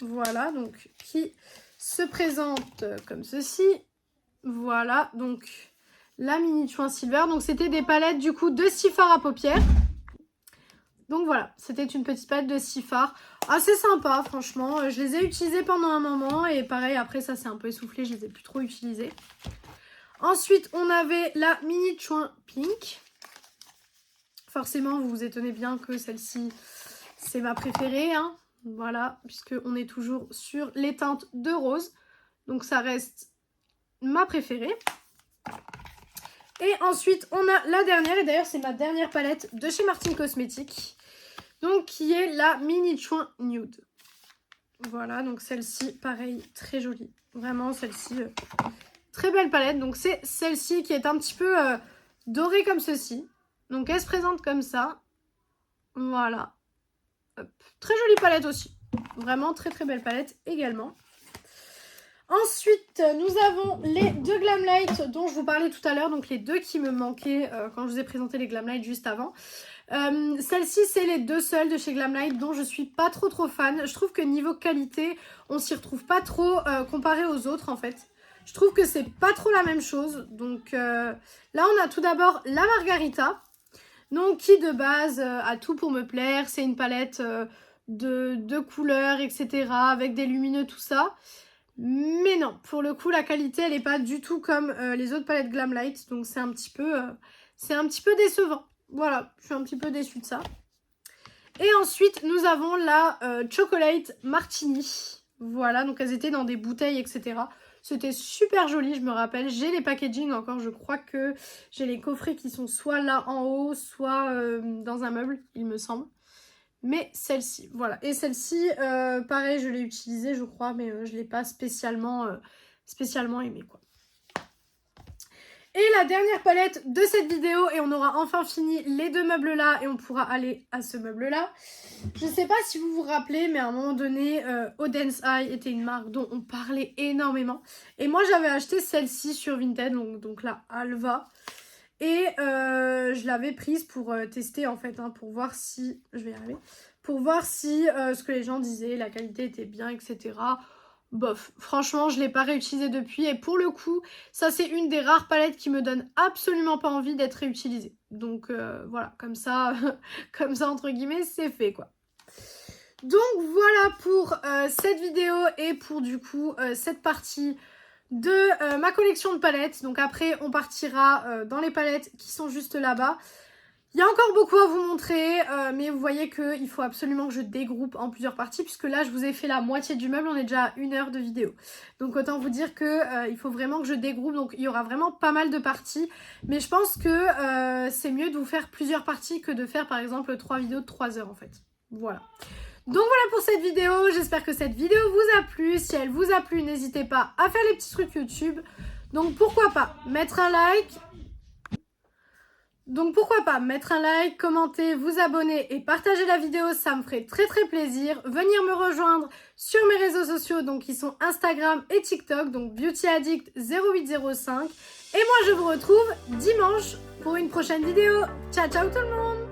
Voilà, donc qui se présente comme ceci. Voilà, donc la mini chouin silver. Donc c'était des palettes du coup de 6 fards à paupières. Donc voilà, c'était une petite palette de 6 fards. Assez sympa, franchement. Je les ai utilisées pendant un moment et pareil, après ça s'est un peu essoufflé, je les ai plus trop utilisées. Ensuite, on avait la mini chouin pink. Forcément, vous vous étonnez bien que celle-ci, c'est ma préférée, hein. Voilà, puisqu'on est toujours sur les teintes de rose. Donc ça reste ma préférée. Et ensuite, on a la dernière. Et d'ailleurs, c'est ma dernière palette de chez Martin Cosmetics. Donc, qui est la Mini Chouin Nude. Voilà, donc celle-ci, pareil, très jolie. Vraiment, celle-ci, très belle palette. Donc, c'est celle-ci qui est un petit peu dorée comme ceci. Donc, elle se présente comme ça. Voilà. Hop. Très jolie palette aussi. Vraiment très très belle palette également. Ensuite, nous avons les deux Glamlight dont je vous parlais tout à l'heure. Donc les deux qui me manquaient quand je vous ai présenté les Glamlight juste avant. Celles-ci, c'est les deux seules de chez Glamlight dont je suis pas trop fan. Je trouve que niveau qualité, on s'y retrouve pas trop comparé aux autres en fait. Je trouve que c'est pas trop la même chose. Donc là, on a tout d'abord la Margarita. Donc qui de base a tout pour me plaire. C'est une palette de couleurs, etc. Avec des lumineux, tout ça. Mais non, pour le coup, la qualité, elle n'est pas du tout comme les autres palettes Glamlight. Donc c'est un petit peu décevant. Voilà, je suis un petit peu déçue de ça. Et ensuite, nous avons la Chocolate Martini. Voilà, donc elles étaient dans des bouteilles, etc. C'était super joli, je me rappelle. J'ai les packaging encore, je crois que j'ai les coffrets qui sont soit là en haut, soit dans un meuble, il me semble. Mais celle-ci, voilà. Et celle-ci, pareil, je l'ai utilisée, je crois, mais je ne l'ai pas spécialement aimée, quoi. Et la dernière palette de cette vidéo, et on aura enfin fini les deux meubles-là, et on pourra aller à ce meuble-là. Je ne sais pas si vous vous rappelez, mais à un moment donné, Oden's Eye était une marque dont on parlait énormément. Et moi, j'avais acheté celle-ci sur Vinted, donc la Alva. Et je l'avais prise pour tester en fait, hein, pour voir si, je vais y arriver, pour voir si ce que les gens disaient, la qualité était bien, etc. Bof, franchement, je ne l'ai pas réutilisée depuis et pour le coup, ça c'est une des rares palettes qui me donne absolument pas envie d'être réutilisée. Donc voilà, comme ça entre guillemets, c'est fait quoi. Donc voilà pour cette vidéo et pour du coup cette partie de ma collection de palettes. Donc après, on partira dans les palettes qui sont juste là-bas. Il y a encore beaucoup à vous montrer, mais vous voyez qu'il faut absolument que je dégroupe en plusieurs parties, puisque là, je vous ai fait la moitié du meuble, on est déjà à 1 heure de vidéo. Donc autant vous dire que il faut vraiment que je dégroupe, donc il y aura vraiment pas mal de parties. Mais je pense que c'est mieux de vous faire plusieurs parties que de faire par exemple 3 vidéos de 3 heures en fait. Voilà. Donc voilà pour cette vidéo, j'espère que cette vidéo vous a plu. Si elle vous a plu, n'hésitez pas à faire les petits trucs YouTube. Donc pourquoi pas mettre un like. Commenter, vous abonner et partager la vidéo, ça me ferait très plaisir. Venir me rejoindre sur mes réseaux sociaux, donc qui sont Instagram et TikTok, donc Beauty Addict 0805. Et moi je vous retrouve dimanche pour une prochaine vidéo. Ciao ciao tout le monde!